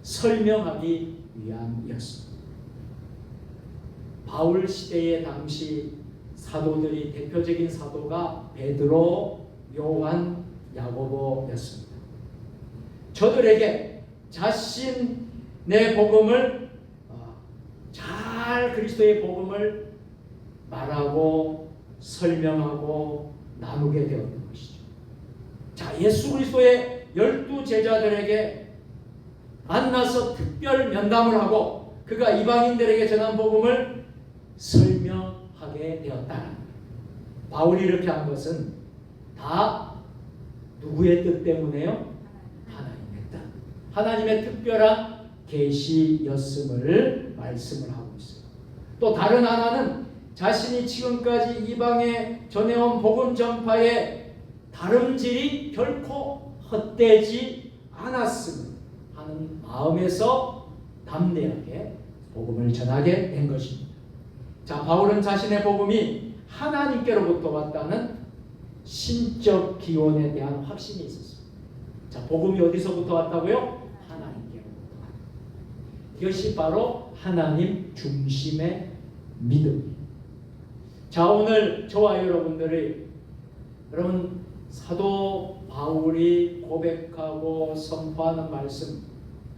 설명하기 위함이었습니다. 바울 시대의 당시 사도들이, 대표적인 사도가 베드로, 요한, 야고보였습니다. 저들에게 자신의 복음을 잘 그리스도의 복음을 말하고 설명하고 나누게 되었던 것이죠. 자, 예수 그리스도의 12제자들에게 만나서 특별 면담을 하고 그가 이방인들에게 전한 복음을 설명하게 되었다. 바울이 이렇게 한 것은 다 누구의 뜻 때문에요? 하나님의 뜻. 하나님의 특별한 계시였음을 말씀을 하고 있어요. 또 다른 하나는 자신이 지금까지 이방에 전해온 복음 전파의 다름질이 결코 헛되지 않았음을 하는 마음에서 담대하게 복음을 전하게 된 것입니다. 자, 바울은 자신의 복음이 하나님께로부터 왔다는 신적 기원에 대한 확신이 있었습니다. 자, 복음이 어디서부터 왔다고요? 하나님께로부터 왔다. 이것이 바로 하나님 중심의 믿음입니다. 자, 오늘 저와 여러분들이 여러분 사도 바울이 고백하고 선포하는 말씀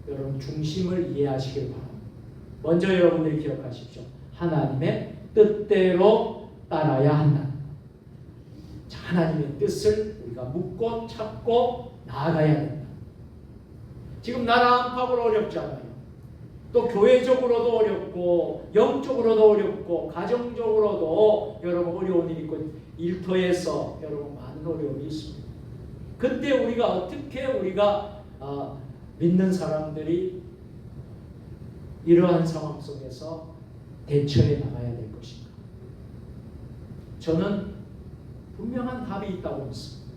여러분 중심을 이해하시길 바랍니다. 먼저 여러분들이 기억하십시오. 하나님의 뜻대로 따라야 한다. 자, 하나님의 뜻을 우리가 묻고 찾고 나아가야 된다. 지금 나라 안팎으로 어렵잖아요. 또 교회적으로도 어렵고 영적으로도 어렵고 가정적으로도 여러분 어려운 일이 있고 일터에서 여러분 많은 어려움이 있습니다. 그때 우리가 믿는 사람들이 이러한 상황 속에서 대처해 나가야 될 것인가? 저는 분명한 답이 있다고 믿습니다.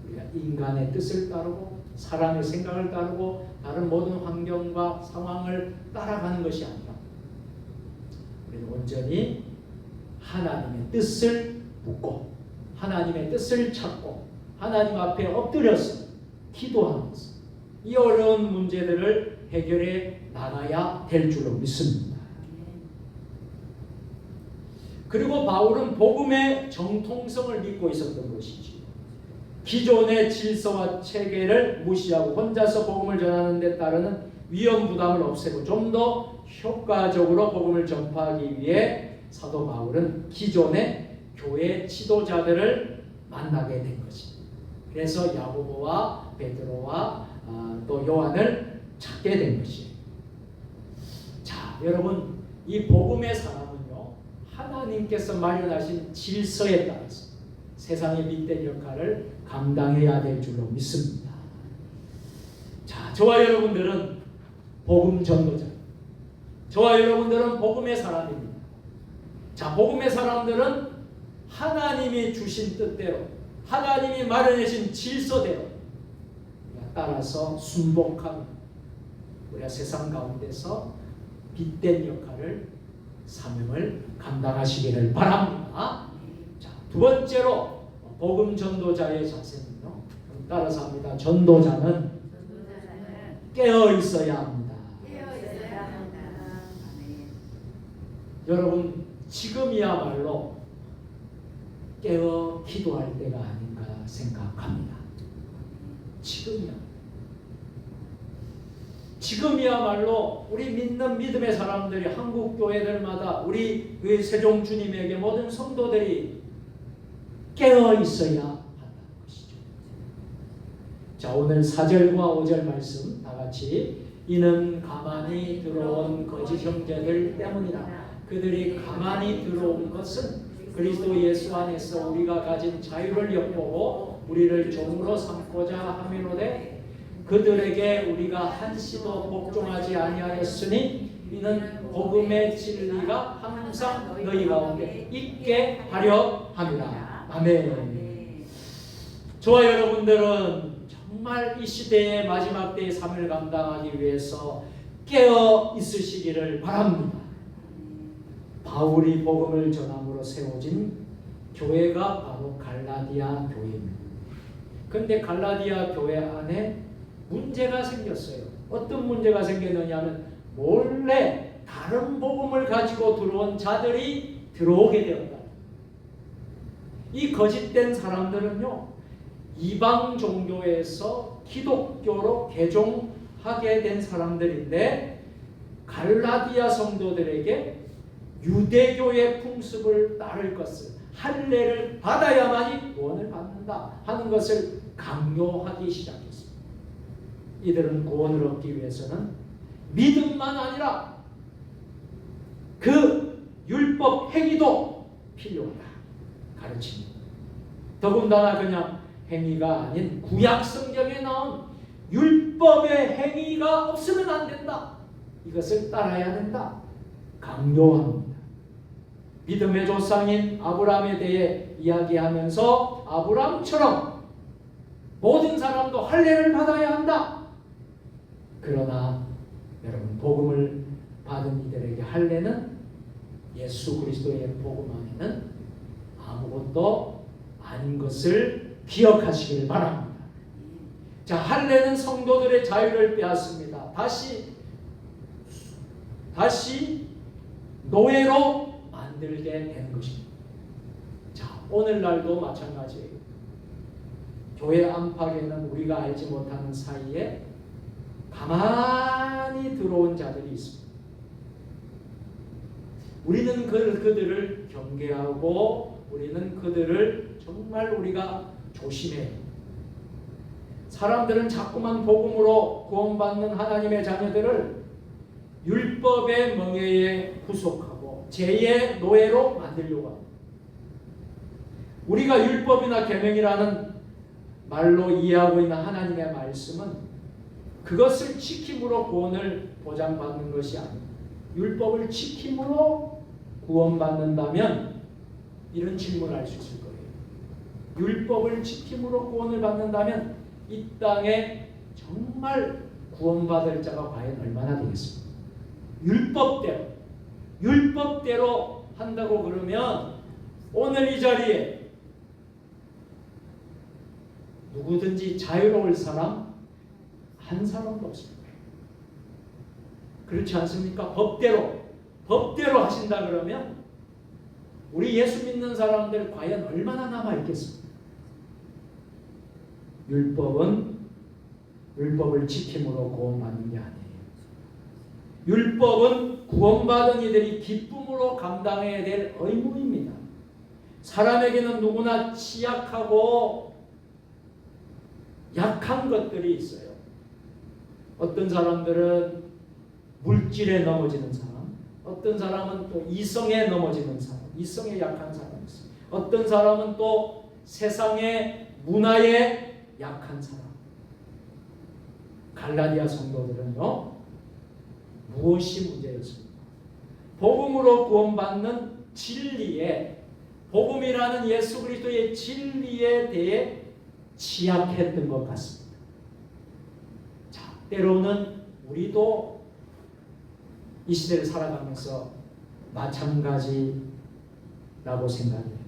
우리가 인간의 뜻을 따르고 사람의 생각을 따르고 다른 모든 환경과 상황을 따라가는 것이 아니라 우리는 온전히 하나님의 뜻을 묻고 하나님의 뜻을 찾고 하나님 앞에 엎드려서 기도하면서 이 어려운 문제들을 해결해 나가야 될 줄로 믿습니다. 그리고 바울은 복음의 정통성을 믿고 있었던 것이지 기존의 질서와 체계를 무시하고 혼자서 복음을 전하는 데 따르는 위험 부담을 없애고 좀 더 효과적으로 복음을 전파하기 위해 사도 바울은 기존의 교회 지도자들을 만나게 된 것입니다. 그래서 야고보와 베드로와 또 요한을 찾게 된 것이에요. 자, 여러분 이 복음의 사람은요 하나님께서 마련하신 질서에 따라서 세상의 빛된 역할을 감당해야 될 줄로 믿습니다. 자, 저와 여러분들은 복음 전도자, 저와 여러분들은 복음의 사람입니다. 자, 복음의 사람들은 하나님이 주신 뜻대로 하나님이 마련하신 질서대로 따라서 순복하고 우리가 세상 가운데서 빛된 역할을 사명을 감당하시기를 바랍니다. 자, 두 번째로 복음 전도자의 자세는요. 따라서 합니다. 전도자는 깨어 있어야 합니다. 여러분 지금이야말로 깨어 기도할 때가 아닌가 생각합니다. 지금이야말로 우리 믿는 믿음의 사람들이 한국 교회들마다 우리 세종 주님에게 모든 성도들이 깨어 있어야 한다는 것이죠. 자, 오늘 4절과 5절 말씀 다 같이 이는 가만히 들어온 거짓 형제들 때문이라. 그들이 가만히 들어온 것은 그리스도 예수 안에서 우리가 가진 자유를 엿보고 우리를 종으로 삼고자 함이로되 그들에게 우리가 한시도 복종하지 아니하였으니 이는 복음의 진리가 항상 너희 가운데 있게 하려 함이라. 아멘. 저와 여러분들은 정말 이 시대의 마지막 때의 삶을 감당하기 위해서 깨어 있으시기를 바랍니다. 바울이 복음을 전함으로 세워진 교회가 바로 갈라디아 교회입니다. 그런데 갈라디아 교회 안에 문제가 생겼어요. 어떤 문제가 생겼느냐면 몰래 다른 복음을 가지고 들어온 자들이 들어오게 되었다. 이 거짓된 사람들은요, 이방 종교에서 기독교로 개종하게 된 사람들인데 갈라디아 성도들에게 유대교의 풍습을 따를 것을, 할례를 받아야만이 구원을 받는다 하는 것을 강요하기 시작했습니다. 이들은 구원을 얻기 위해서는 믿음만 아니라 그 율법 행위도 필요하다 가르칩니다. 더군다나 그냥 행위가 아닌 구약 성경에 나온 율법의 행위가 없으면 안 된다. 이것을 따라야 된다. 강조합니다. 믿음의 조상인 아브라함에 대해 이야기하면서 아브라함처럼 모든 사람도 할례를 받아야 한다. 그러나 여러분, 복음을 받은 이들에게 할례는 예수 그리스도의 복음 안에는 아무것도 아닌 것을 기억하시길 바랍니다. 자, 할례는 성도들의 자유를 빼앗습니다. 다시 노예로 만들게 되는 것입니다. 자, 오늘날도 마찬가지예요. 교회 안팎에는 우리가 알지 못하는 사이에 가만히 들어온 자들이 있습니다. 우리는 그들을 경계하고 우리는 그들을 정말 우리가 조심해요. 사람들은 자꾸만 복음으로 구원받는 하나님의 자녀들을 율법의 멍에에 구속하고 죄의 노예로 만들려고 합니다. 우리가 율법이나 계명이라는 말로 이해하고 있는 하나님의 말씀은 그것을 지킴으로 구원을 보장받는 것이 아닙니다. 율법을 지킴으로 구원받는다면 이런 질문을 할 수 있을 거예요. 율법을 지킴으로 구원을 받는다면 이 땅에 정말 구원받을 자가 과연 얼마나 되겠습니까? 율법대로 한다고 그러면 오늘 이 자리에 누구든지 자유로울 사람 한 사람도 없습니다. 그렇지 않습니까? 법대로 하신다 그러면 우리 예수 믿는 사람들 과연 얼마나 남아 있겠습니까? 율법을 지킴으로 구원받는 게 아니에요. 율법은 구원받은 이들이 기쁨으로 감당해야 될 의무입니다. 사람에게는 누구나 취약하고 약한 것들이 있어요. 어떤 사람들은 물질에 넘어지는 사람, 어떤 사람은 또 이성에 넘어지는 사람, 이성에 약한 사람이 있어요. 어떤 사람은 또 세상의 문화에 약한 사람. 갈라디아 성도들은요, 무엇이 문제였습니까? 복음으로 구원받는 진리에, 복음이라는 예수 그리스도의 진리에 대해 취약했던 것 같습니다. 자, 때로는 우리도 이 시대를 살아가면서 마찬가지라고 생각해요.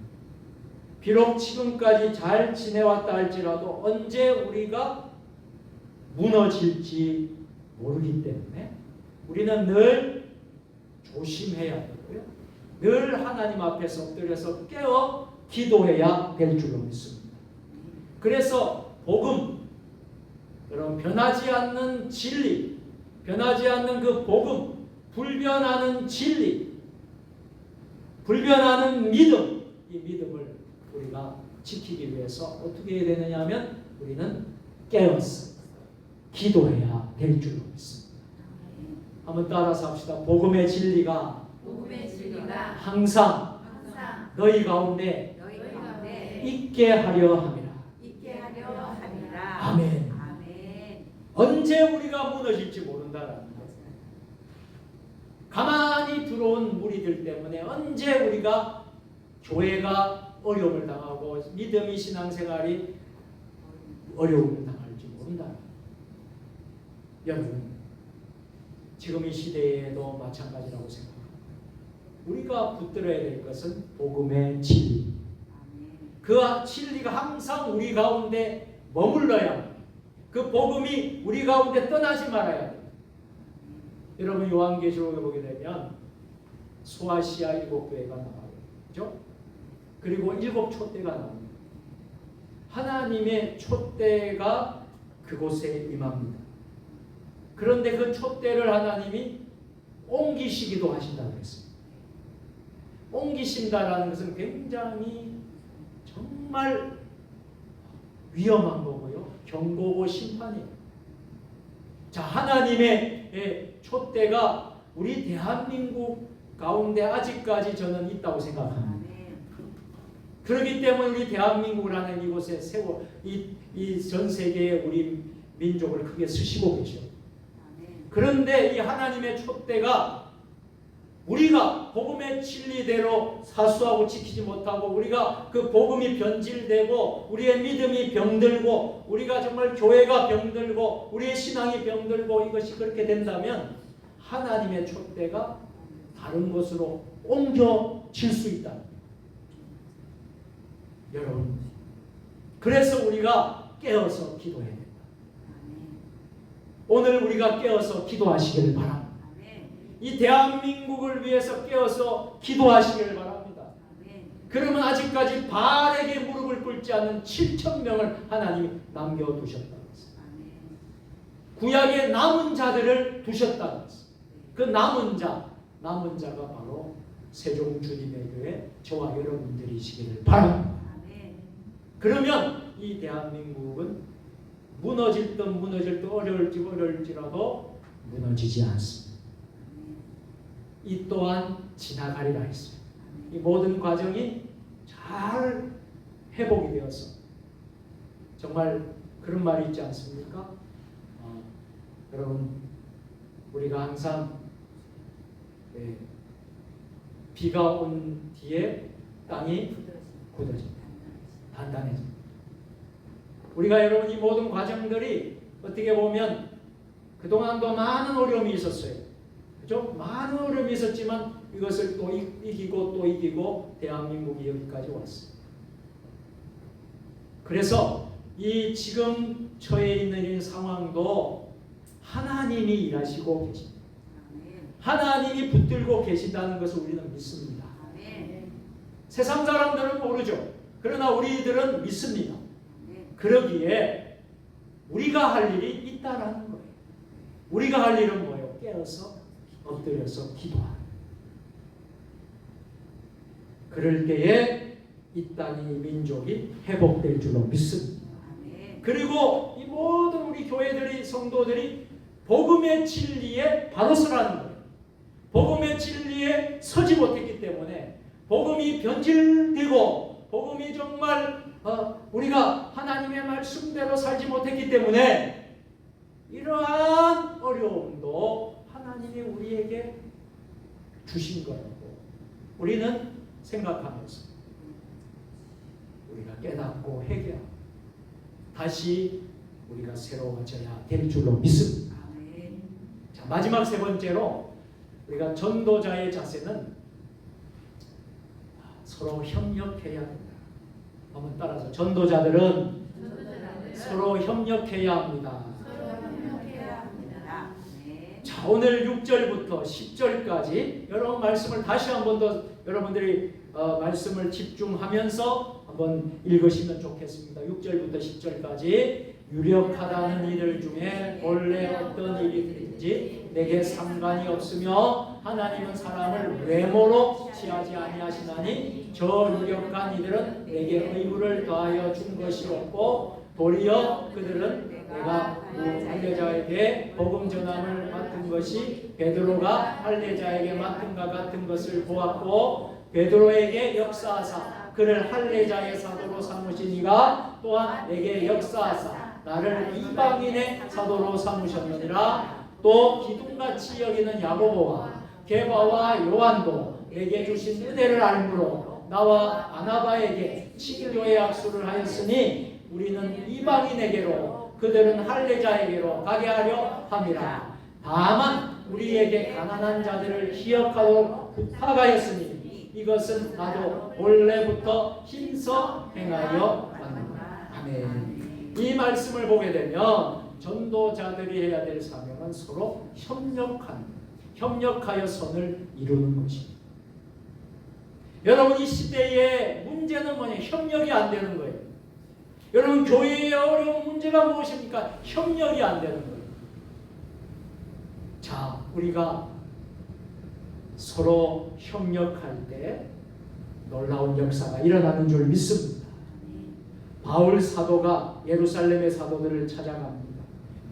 비록 지금까지 잘 지내왔다 할지라도 언제 우리가 무너질지 모르기 때문에 우리는 늘 조심해야 되고요. 늘 하나님 앞에서 엎드려서 깨어 기도해야 될 줄로 믿습니다. 그래서 복음, 여러분, 변하지 않는 진리, 변하지 않는 그 복음, 불변하는 진리, 불변하는 믿음, 이 믿음을 우리가 지키기 위해서 어떻게 해야 되느냐 하면 우리는 깨어서 기도해야 될 줄로 믿습니다. 한번 따라서 합시다. 복음의 진리가 항상 너희 가운데 있게 하려 함이라. 아멘. 언제 우리가 무너질지 모른다라는 것. 가만히 들어온 무리들 때문에 언제 우리가 교회가 어려움을 당하고 믿음이 신앙생활이 어려움을 당할지 모른다. 여러분, 지금 이 시대에도 마찬가지라고 생각합니다. 우리가 붙들어야 될 것은 복음의 진리. 그 진리가 항상 우리 가운데 머물러야 합니다. 그 복음이 우리 가운데 떠나지 말아야 돼요. 여러분, 요한계시록에 보게 되면 소아시아 7교회가 나와요. 그렇죠? 그리고 7 촛대가 나옵니다. 하나님의 촛대가 그곳에 임합니다. 그런데 그 촛대를 하나님이 옮기시기도 하신다고 했습니다. 옮기신다라는 것은 굉장히 정말 위험한 거고요. 경고고 심판이에요. 자, 하나님의 촛대가 우리 대한민국 가운데 아직까지 저는 있다고 생각합니다. 그렇기 때문에 우리 대한민국을 하는 이곳에 세워 이 전 세계에 우리 민족을 크게 쓰시고 계셔. 그런데 이 하나님의 촛대가 우리가 복음의 진리대로 사수하고 지키지 못하고 우리가 그 복음이 변질되고 우리의 믿음이 병들고 우리가 정말 교회가 병들고 우리의 신앙이 병들고 이것이 그렇게 된다면 하나님의 촛대가 다른 곳으로 옮겨질 수 있다. 여러분, 그래서 우리가 깨어서 기도해야 된다. 오늘 우리가 깨어서 기도하시기를 바랍니다. 이 대한민국을 위해서 깨어서 기도하시기를 바랍니다. 그러면 아직까지 바알에게 무릎을 꿇지 않는 7,000명을 하나님이 남겨두셨다는 것입니다. 구약의 남은 자들을 두셨다는 것입니다. 그 남은 자가 바로 세종 주님의 교회 저와 여러분들이시기를 바랍니다. 그러면 이 대한민국은 무너질 듯 어려울지라도 무너지지 않습니다. 이 또한 지나가리라 했어요. 이 모든 과정이 잘 회복이 되어서 정말 그런 말이 있지 않습니까? 여러분, 우리가 항상 비가 온 뒤에 땅이 굳어집니다. 단단해집니다. 우리가 여러분 이 모든 과정들이 어떻게 보면 그동안도 많은 어려움이 있었어요. 그죠? 많은 어려움이 있었지만 이것을 또 이기고 대한민국이 여기까지 왔어요. 그래서 이 지금 처해 있는 이 상황도 하나님이 일하시고 계십니다. 하나님이 붙들고 계신다는 것을 우리는 믿습니다. 세상 사람들은 모르죠. 그러나 우리들은 믿습니다. 그러기에 우리가 할 일이 있다라는 거예요. 우리가 할 일은 뭐예요? 깨어서 엎드려서 기도하는. 그럴 때에 이 땅이 민족이 회복될 줄로 믿습니다. 그리고 이 모든 우리 교회들이 성도들이 복음의 진리에 바로 서라는 거예요. 복음의 진리에 서지 못했기 때문에 복음이 변질되고 복음이 정말 우리가 하나님의 말씀대로 살지 못했기 때문에 이러한 어려움도 하나님이 우리에게 주신 거라고 우리는 생각하면서 우리가 깨닫고 회개하고 다시 우리가 새로워져야 될 줄로 믿습니다. 자, 마지막 세 번째로 우리가 전도자의 자세는 서로 협력해야 된다. 한번 따라서 전도자들은 서로 협력해야 합니다. 자, 오늘 6절부터 10절까지 여러분 말씀을 다시 한 번 더 여러분들이 말씀을 집중하면서 한번 읽으시면 좋겠습니다. 6절부터 10절까지 유력하다는 이들 중에 본래 어떤 일이든지 내게 상관이 없으며 하나님은 사람을 외모로 취하지 아니하시나니 저 유력한 이들은 내게 의무를 더하여 준 것이 없고 도리어 그들은 내가 할례자에게 복음 전함을 맡은 것이 베드로가 할례자에게 맡은가 같은 것을 보았고 베드로에게 역사하사 그를 할례자의 사도로 삼으신 이가 또한 내게 역사하사 나를 이방인의 사도로 삼으셨느니라. 또 기둥같이 여기는 야고보와 게바와 요한도 내게 주신 은혜를 알므로 나와 바나바에게 친교의 약속을 하였으니 우리는 이방인에게로 그들은 할례자에게로 가게 하려 함이라. 다만 우리에게 가난한 자들을 기억하도록 부탁하였으니 이것은 나도 원래부터 힘써 행하여 왔노라. 아멘. 이 말씀을 보게 되면 전도자들이 해야 될 사명은 서로 협력하여 선을 이루는 것입니다. 여러분 이 시대의 문제는 뭐냐? 협력이 안 되는 거예요. 여러분 교회의 어려운 문제가 무엇입니까? 협력이 안 되는 거예요. 자, 우리가 서로 협력할 때 놀라운 역사가 일어나는 줄 믿습니다. 바울 사도가 예루살렘의 사도들을 찾아갑니다.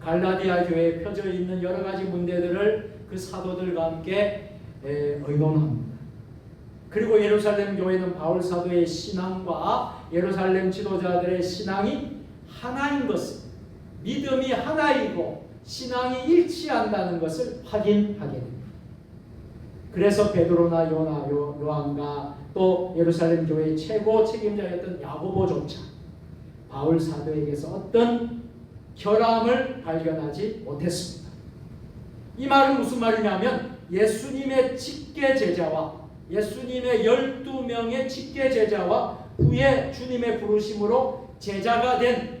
갈라디아 교회에 펴져 있는 여러 가지 문제들을 그 사도들과 함께 의논합니다. 그리고 예루살렘 교회는 바울 사도의 신앙과 예루살렘 지도자들의 신앙이 하나인 것을 믿음이 하나이고 신앙이 일치한다는 것을 확인하게 됩니다. 그래서 베드로나 요한과 또 예루살렘 교회의 최고 책임자였던 야고보조차 바울 사도에게서 어떤 결함을 발견하지 못했습니다. 이 말은 무슨 말이냐면 예수님의 직계 제자와 예수님의 12명의 직계 제자와 후에 주님의 부르심으로 제자가 된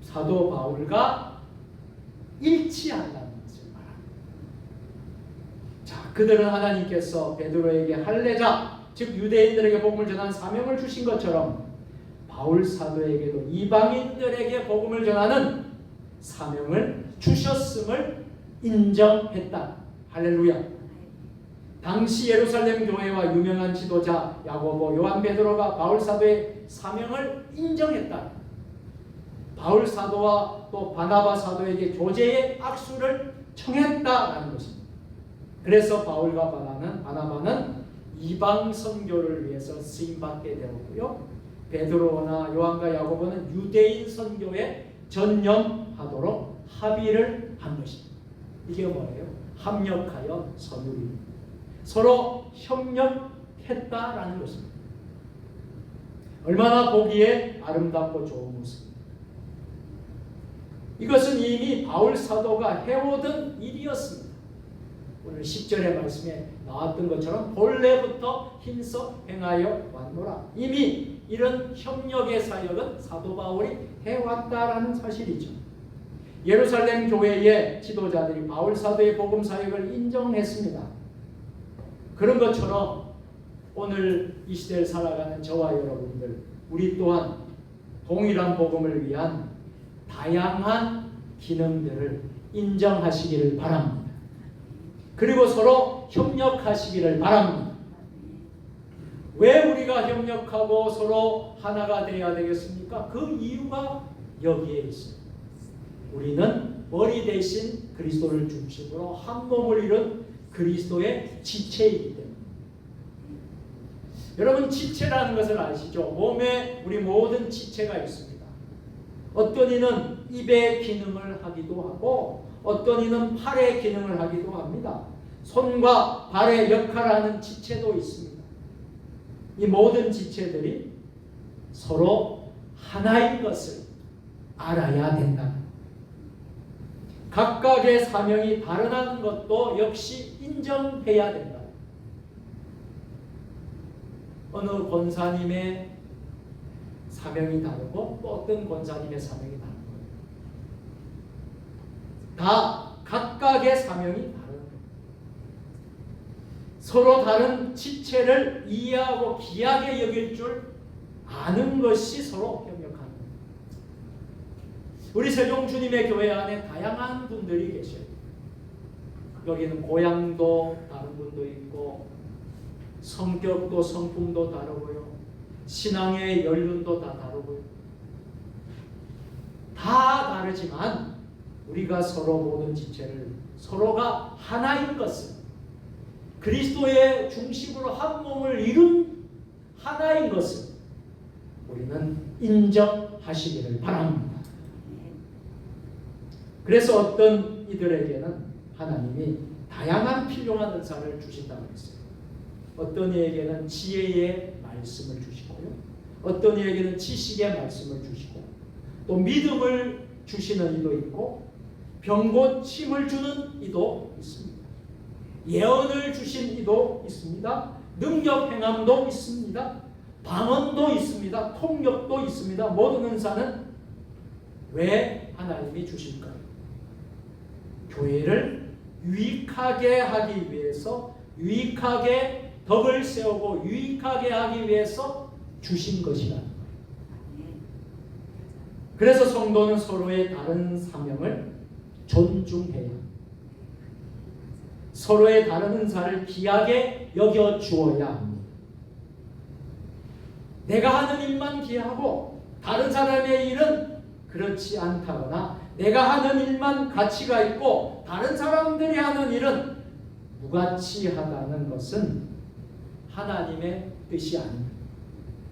사도 바울과 일치한다는 것을 말합니다. 자, 그들은 하나님께서 베드로에게 할례자, 즉 유대인들에게 복음을 전하는 사명을 주신 것처럼 바울 사도에게도 이방인들에게 복음을 전하는 사명을 주셨음을 인정했다. 할렐루야. 당시 예루살렘 교회와 유명한 지도자 야고보, 요한, 베드로가 바울 사도의 사명을 인정했다. 바울 사도와 또 바나바 사도에게 교제의 악수를 청했다라는 것입니다. 그래서 바울과 바나바는 이방 선교를 위해서 쓰임 받게 되었고요. 베드로나 요한과 야고보는 유대인 선교에 전념하도록 합의를 한 것입니다. 이게 뭐예요? 합력하여 선율입니다. 서로 협력했다라는 것입니다. 얼마나 보기에 아름답고 좋은 모습입니다. 이것은 이미 바울 사도가 해오던 일이었습니다. 오늘 10절의 말씀에 나왔던 것처럼 본래부터 힘써 행하여 왔노라. 이미 이런 협력의 사역은 사도 바울이 해왔다라는 사실이죠. 예루살렘 교회의 지도자들이 바울 사도의 복음 사역을 인정했습니다. 그런 것처럼 오늘 이 시대를 살아가는 저와 여러분들, 우리 또한 동일한 복음을 위한 다양한 기능들을 인정하시기를 바랍니다. 그리고 서로 협력하시기를 바랍니다. 왜 우리가 협력하고 서로 하나가 되어야 되겠습니까? 그 이유가 여기에 있습니다. 우리는 머리 대신 그리스도를 중심으로 한 몸을 이룬 그리스도의 지체이기 때문에. 여러분, 지체라는 것을 아시죠? 몸에 우리 모든 지체가 있습니다. 어떤 이는 입의 기능을 하기도 하고 어떤 이는 팔의 기능을 하기도 합니다. 손과 발의 역할을 하는 지체도 있습니다. 이 모든 지체들이 서로 하나인 것을 알아야 된다. 각각의 사명이 다르다는 것도 역시 인정해야 된다. 어느 권사님의 사명이 다르고 또 어떤 권사님의 사명이 다른 거예요. 다 각각의 사명이 다른 거예요. 서로 다른 지체를 이해하고 귀하게 여길 줄 아는 것이 서로 협력하는 거예요. 우리 세종 주님의 교회 안에 다양한 분들이 계셔요. 여기는 고향도 다른 분도 있고 성격도 성품도 다르고요. 신앙의 연륜도 다 다르고요. 다 다르지만 우리가 서로 모든 지체를 서로가 하나인 것을, 그리스도의 중심으로 한 몸을 이룬 하나인 것을 우리는 인정하시기를 바랍니다. 그래서 어떤 이들에게는 하나님이 다양한 필요한 은사를 주신다고 했어요. 어떤 이에게는 지혜의 말씀을 주시고요. 어떤 이에게는 지식의 말씀을 주시고 또 믿음을 주시는 이도 있고 병고침을 주는 이도 있습니다. 예언을 주신 이도 있습니다. 능력 행함도 있습니다. 방언도 있습니다. 통역도 있습니다. 모든 은사는 왜 하나님이 주실까요? 교회를 유익하게 하기 위해서, 유익하게 덕을 세우고 유익하게 하기 위해서 주신 것이라는 거예요. 그래서 성도는 서로의 다른 사명을 존중해야 합니다. 서로의 다른 은사를 귀하게 여겨 주어야 합니다. 내가 하는 일만 귀하고 다른 사람의 일은 그렇지 않다거나 내가 하는 일만 가치가 있고 다른 사람들이 하는 일은 무가치하다는 것은 하나님의 뜻이 아닙니다.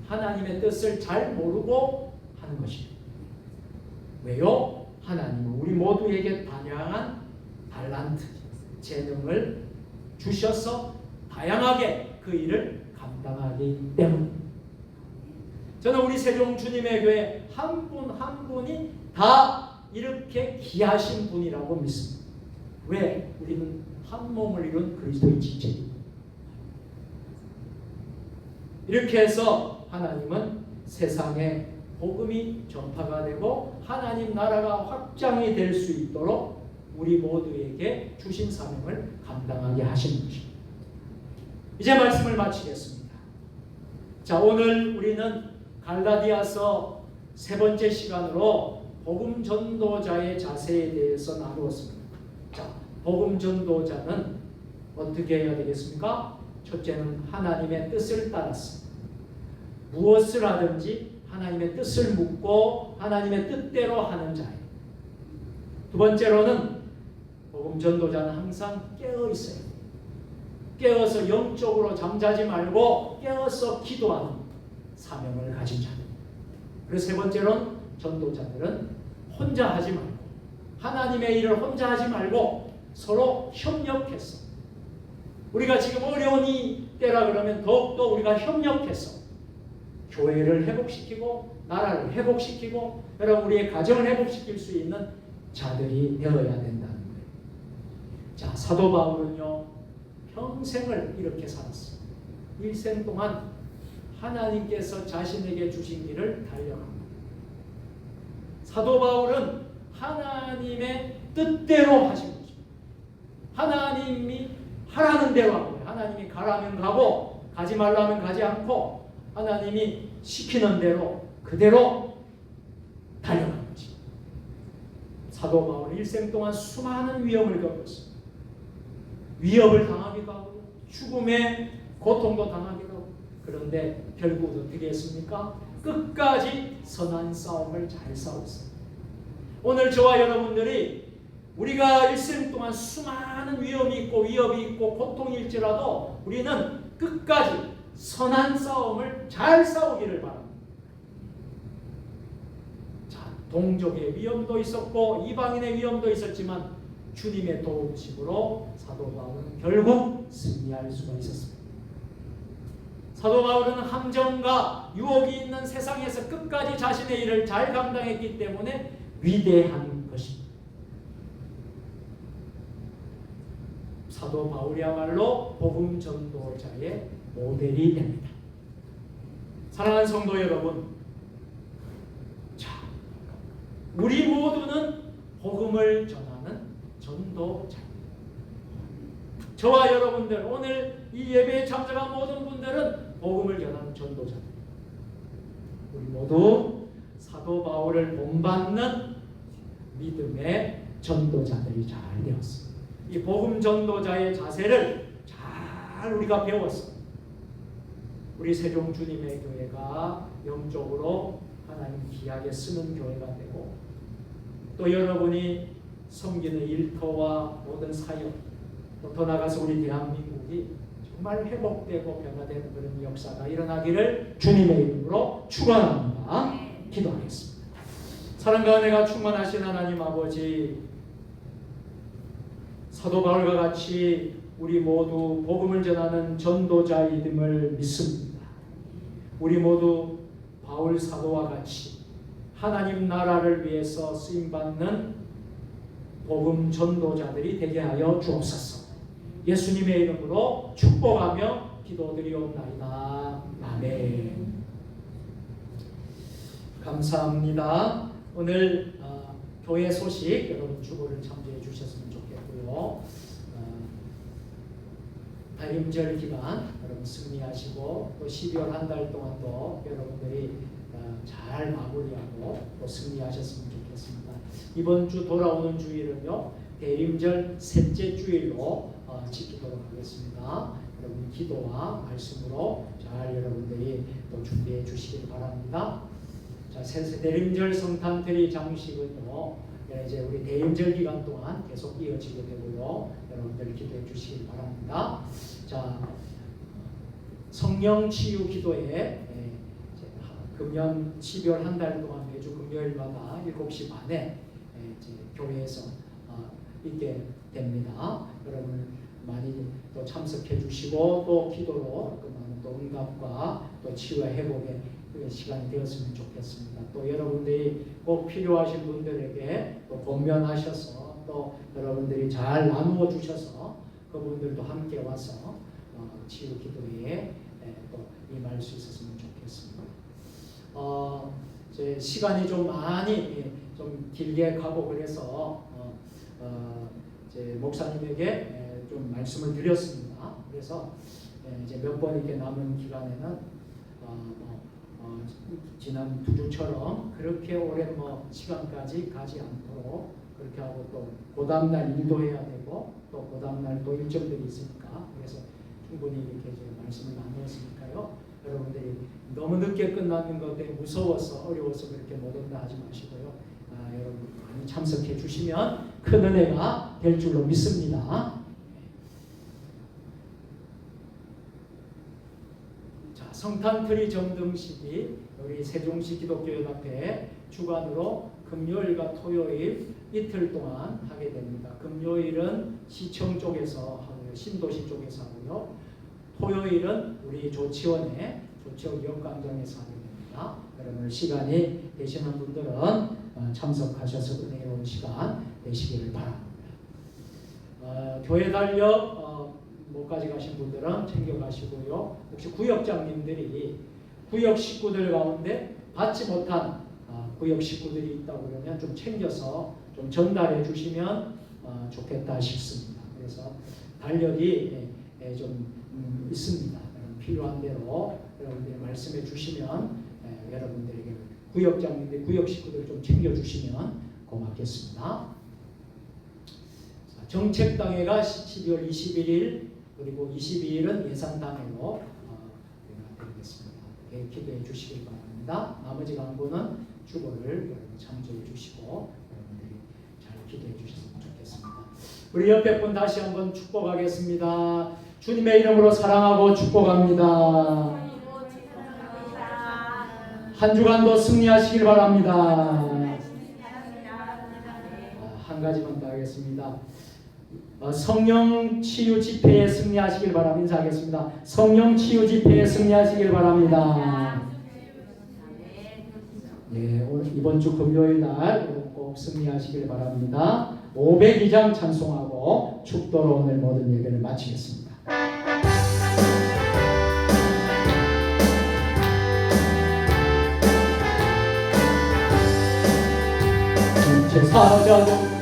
하나님의 뜻을 잘 모르고 하는 것입니다. 왜요? 하나님은 우리 모두에게 다양한 달란트, 재능을 주셔서 다양하게 그 일을 감당하기 때문입니다. 저는 우리 세종 주님의 교회 한 분 한 분이 다 이렇게 귀하신 분이라고 믿습니다. 왜? 우리는 한 몸을 이룬 그리스도의 지체입니다. 이렇게 해서 하나님은 세상에 복음이 전파가 되고 하나님 나라가 확장이 될 수 있도록 우리 모두에게 주신 사명을 감당하게 하신 것입니다. 이제 말씀을 마치겠습니다. 자, 오늘 우리는 갈라디아서 세 번째 시간으로 복음 전도자의 자세에 대해서 나누었습니다. 자, 복음 전도자는 어떻게 해야 되겠습니까? 첫째는 하나님의 뜻을 따라서 무엇을 하든지 하나님의 뜻을 묻고 하나님의 뜻대로 하는 자예요. 두 번째로는 복음 전도자는 항상 깨어 있어야 돼요. 깨어서 영적으로 잠자지 말고 깨어서 기도하는 사명을 가진 자들. 그리고 세 번째로는 전도자들은 혼자 하지 말고 하나님의 일을 혼자 하지 말고 서로 협력해서 우리가 지금 어려운 이 때라 그러면 더욱더 우리가 협력해서 교회를 회복시키고 나라를 회복시키고 여러분 우리의 가정을 회복시킬 수 있는 자들이 되어야 된다는 거예요. 자, 사도 바울은요 평생을 이렇게 살았어요. 일생 동안 하나님께서 자신에게 주신 길을 달려갑니다. 사도 바울은 하나님의 뜻대로 하신 거죠. 하나님이 하라는 대로 하고 하나님이 가라면 가고 가지 말라면 가지 않고 하나님이 시키는 대로 그대로 달려간 거지. 사도 바울 일생 동안 수많은 위험을 겪었어요. 위협을 당하기도 하고 죽음의 고통도 당하기도 하고 그런데 결국 어떻게 했습니까? 끝까지 선한 싸움을 잘 싸웠어요. 오늘 저와 여러분들이 우리가 일생 동안 수많은 위험이 있고 위협이 있고 고통일지라도 우리는 끝까지 선한 싸움을 잘 싸우기를 바랍니다. 자, 동족의 위험도 있었고 이방인의 위험도 있었지만 주님의 도우심으로 사도 바울은 결국 승리할 수가 있었습니다. 사도 바울은 함정과 유혹이 있는 세상에서 끝까지 자신의 일을 잘 감당했기 때문에 위대한 것입니다. 사도 바울이야말로 복음 전도자의 모델이 됩니다. 사랑하는 성도 여러분, 자, 우리 모두는 복음을 전하는 전도자입니다. 저와 여러분들 오늘 이 예배에 참석한 모든 분들은 복음을 전하는 전도자입니다. 우리 모두 사도 바울을 본받는 믿음의 전도자들이 잘 되었습니다. 이 복음 전도자의 자세를 잘 우리가 배웠습니다. 우리 세종 주님의 교회가 영적으로 하나님 귀하게 쓰는 교회가 되고 또 여러분이 섬기는 일터와 모든 사역 또 더 나아가서 우리 대한민국이 정말 회복되고 변화되는 그런 역사가 일어나기를 주님의 이름으로 축원합니다. 기도하겠습니다. 사랑과 은혜가 충만하신 하나님 아버지, 사도 바울과 같이 우리 모두 복음을 전하는 전도자임을 믿습니다. 우리 모두 바울 사도와 같이 하나님 나라를 위해서 쓰임받는 복음 전도자들이 되게 하여 주옵소서. 예수님의 이름으로 축복하며 기도드리옵나이다. 아멘. 감사합니다. 오늘 교회 소식 여러분 주보를 참조해 주셨으면 좋겠고요. 달임절 기간 여러분 승리하시고 또 12월 한 달 동안도 여러분들이 잘 마무리하고 또 승리하셨으면 좋겠습니다. 이번 주 돌아오는 주일은요 대림절 셋째 주일로 지키도록 하겠습니다. 여러분 기도와 말씀으로 잘 여러분들이 또 준비해 주시길 바랍니다. 자, 대림절 성탄트리 장식은요 이제 우리 대림절 기간 동안 계속 이어지게 되고요. 여러분들 기도해 주시길 바랍니다. 자, 성령 치유 기도회 금년 12월 한 달 동안 매주 금요일마다 7시 반에 이제 교회에서 있게 됩니다. 여러분 많이 또 참석해 주시고 또 기도로 그 많은 또 응답과 또 치유와 회복의 그 시간이 되었으면 좋겠습니다. 또 여러분들이 꼭 필요하신 분들에게 또 권면하셔서 또 여러분들이 잘 나누어 주셔서 그분들도 함께 와서 치유 기도에 또 임할 수 있었으면 좋겠습니다. 이제 시간이 좀 많이 좀 길게 가고 그래서 이제 목사님에게 좀 말씀을 드렸습니다. 그래서 이제 몇 번 이렇게 남은 기간에는 지난 두 주처럼 그렇게 오랜 시간까지 가지 않도록 그렇게 하고 또 그 다음날 일도 해야 되고 또 그 다음날 또 일정들이 있으니까 그래서 충분히 이렇게 이제 말씀을 나누었으니까요. 여러분들이 너무 늦게 끝나는 것에 무서워서 어려워서 그렇게 못 온다 하지 마시고요. 여러분 많이 참석해 주시면 큰 은혜가 될 줄로 믿습니다. 자, 성탄트리 점등식이 우리 세종시 기독교연합회 주관으로 금요일과 토요일 이틀 동안 하게 됩니다. 금요일은 시청 쪽에서 하고요. 신도시 쪽에서 하고요. 토요일은 우리 조치원 역광장에서 하게 됩니다. 여러분 시간이 되시는 분들은 참석하셔서 은혜로운 시간 되시기를 바랍니다. 교회 달력 못 가져가신 분들은 챙겨가시고요. 혹시 구역장님들이 구역 식구들 가운데 받지 못한 구역 식구들이 있다고 그러면 좀 챙겨서 좀 전달해 주시면 좋겠다 싶습니다. 그래서 달력이 좀 있습니다. 필요한 대로 여러분들이 말씀해 주시면 여러분들에게 구역장님들, 구역 식구들 좀 챙겨 주시면 고맙겠습니다. 정책당회가 12월 21일 그리고 22일은 예산당회로 드리겠습니다. 기도해 주시길 바랍니다. 나머지 강구는 주보를 여러분 참조해 주시고 여러분들이 잘 기도해 주셨으면 좋겠습니다. 우리 옆에 분 다시 한번 축복하겠습니다. 주님의 이름으로 사랑하고 축복합니다. 한 주간도 승리하시길 바랍니다. 한 가지만 더 하겠습니다. 성령 치유 집회에 승리하시길 바랍니다. 인사하겠습니다. 성령 치유 집회에 승리하시길 바랍니다. 오늘 이번 주 금요일 날 꼭 승리하시길 바랍니다. 502장 찬송하고 축도로 오늘 모든 예배를 마치겠습니다. 제사장은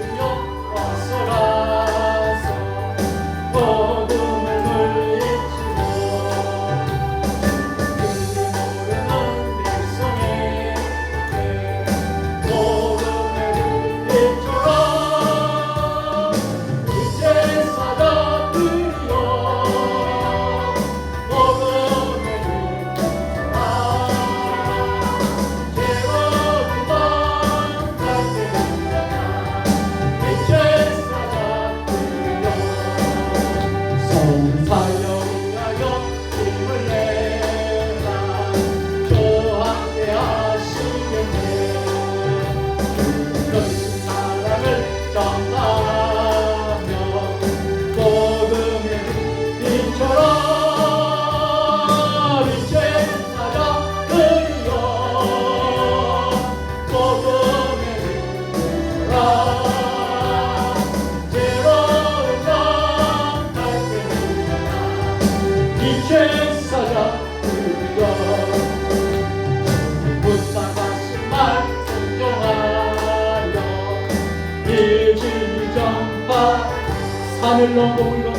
하늘로 우리가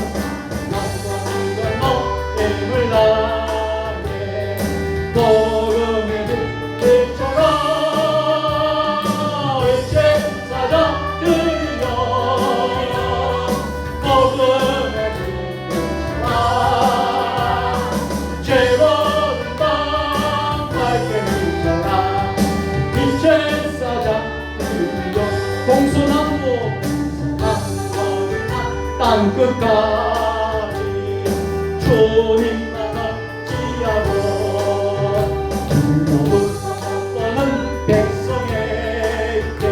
영광을 나게 복음의 빛처럼 제사장들이여 복음의 빛처럼 죄로운 밤 밝게 비춰라 이 제사장들이여 공손하고 땅끝까지 주님만 어찌하고 두려움 없는 백성에게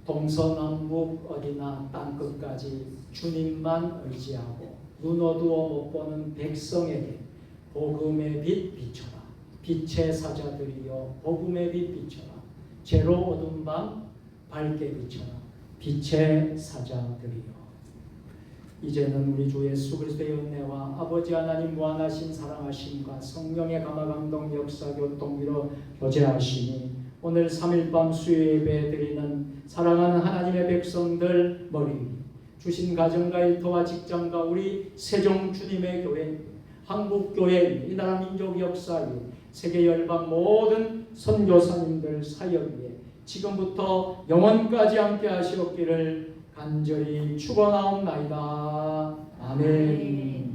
동서남북 어디나 땅끝까지 주님만 의지하고 눈 어두워 못 보는 백성에게 복음의 빛 비춰라. 빛의 사자들이여 복음의 빛 비춰라. 죄로 어두운 밤 밝게 비춰라. 빛의 사자들이여. 이제는 우리 주 예수 그리스도의 은혜와 아버지 하나님 무한하신 사랑하심과 성령의 감화감동 역사 교통으로 교제하시니 오늘 3일밤 수요 예배 드리는 사랑하는 하나님의 백성들 머리 위 주신 가정과 일터와 직장과 우리 세종 주님의 교회, 한국교회, 이 나라 민족 역사 위에 세계 열방 모든 선교사님들 사역 위에 지금부터 영원까지 함께 하시옵기를 간절히 축원하옵나이다. 아멘.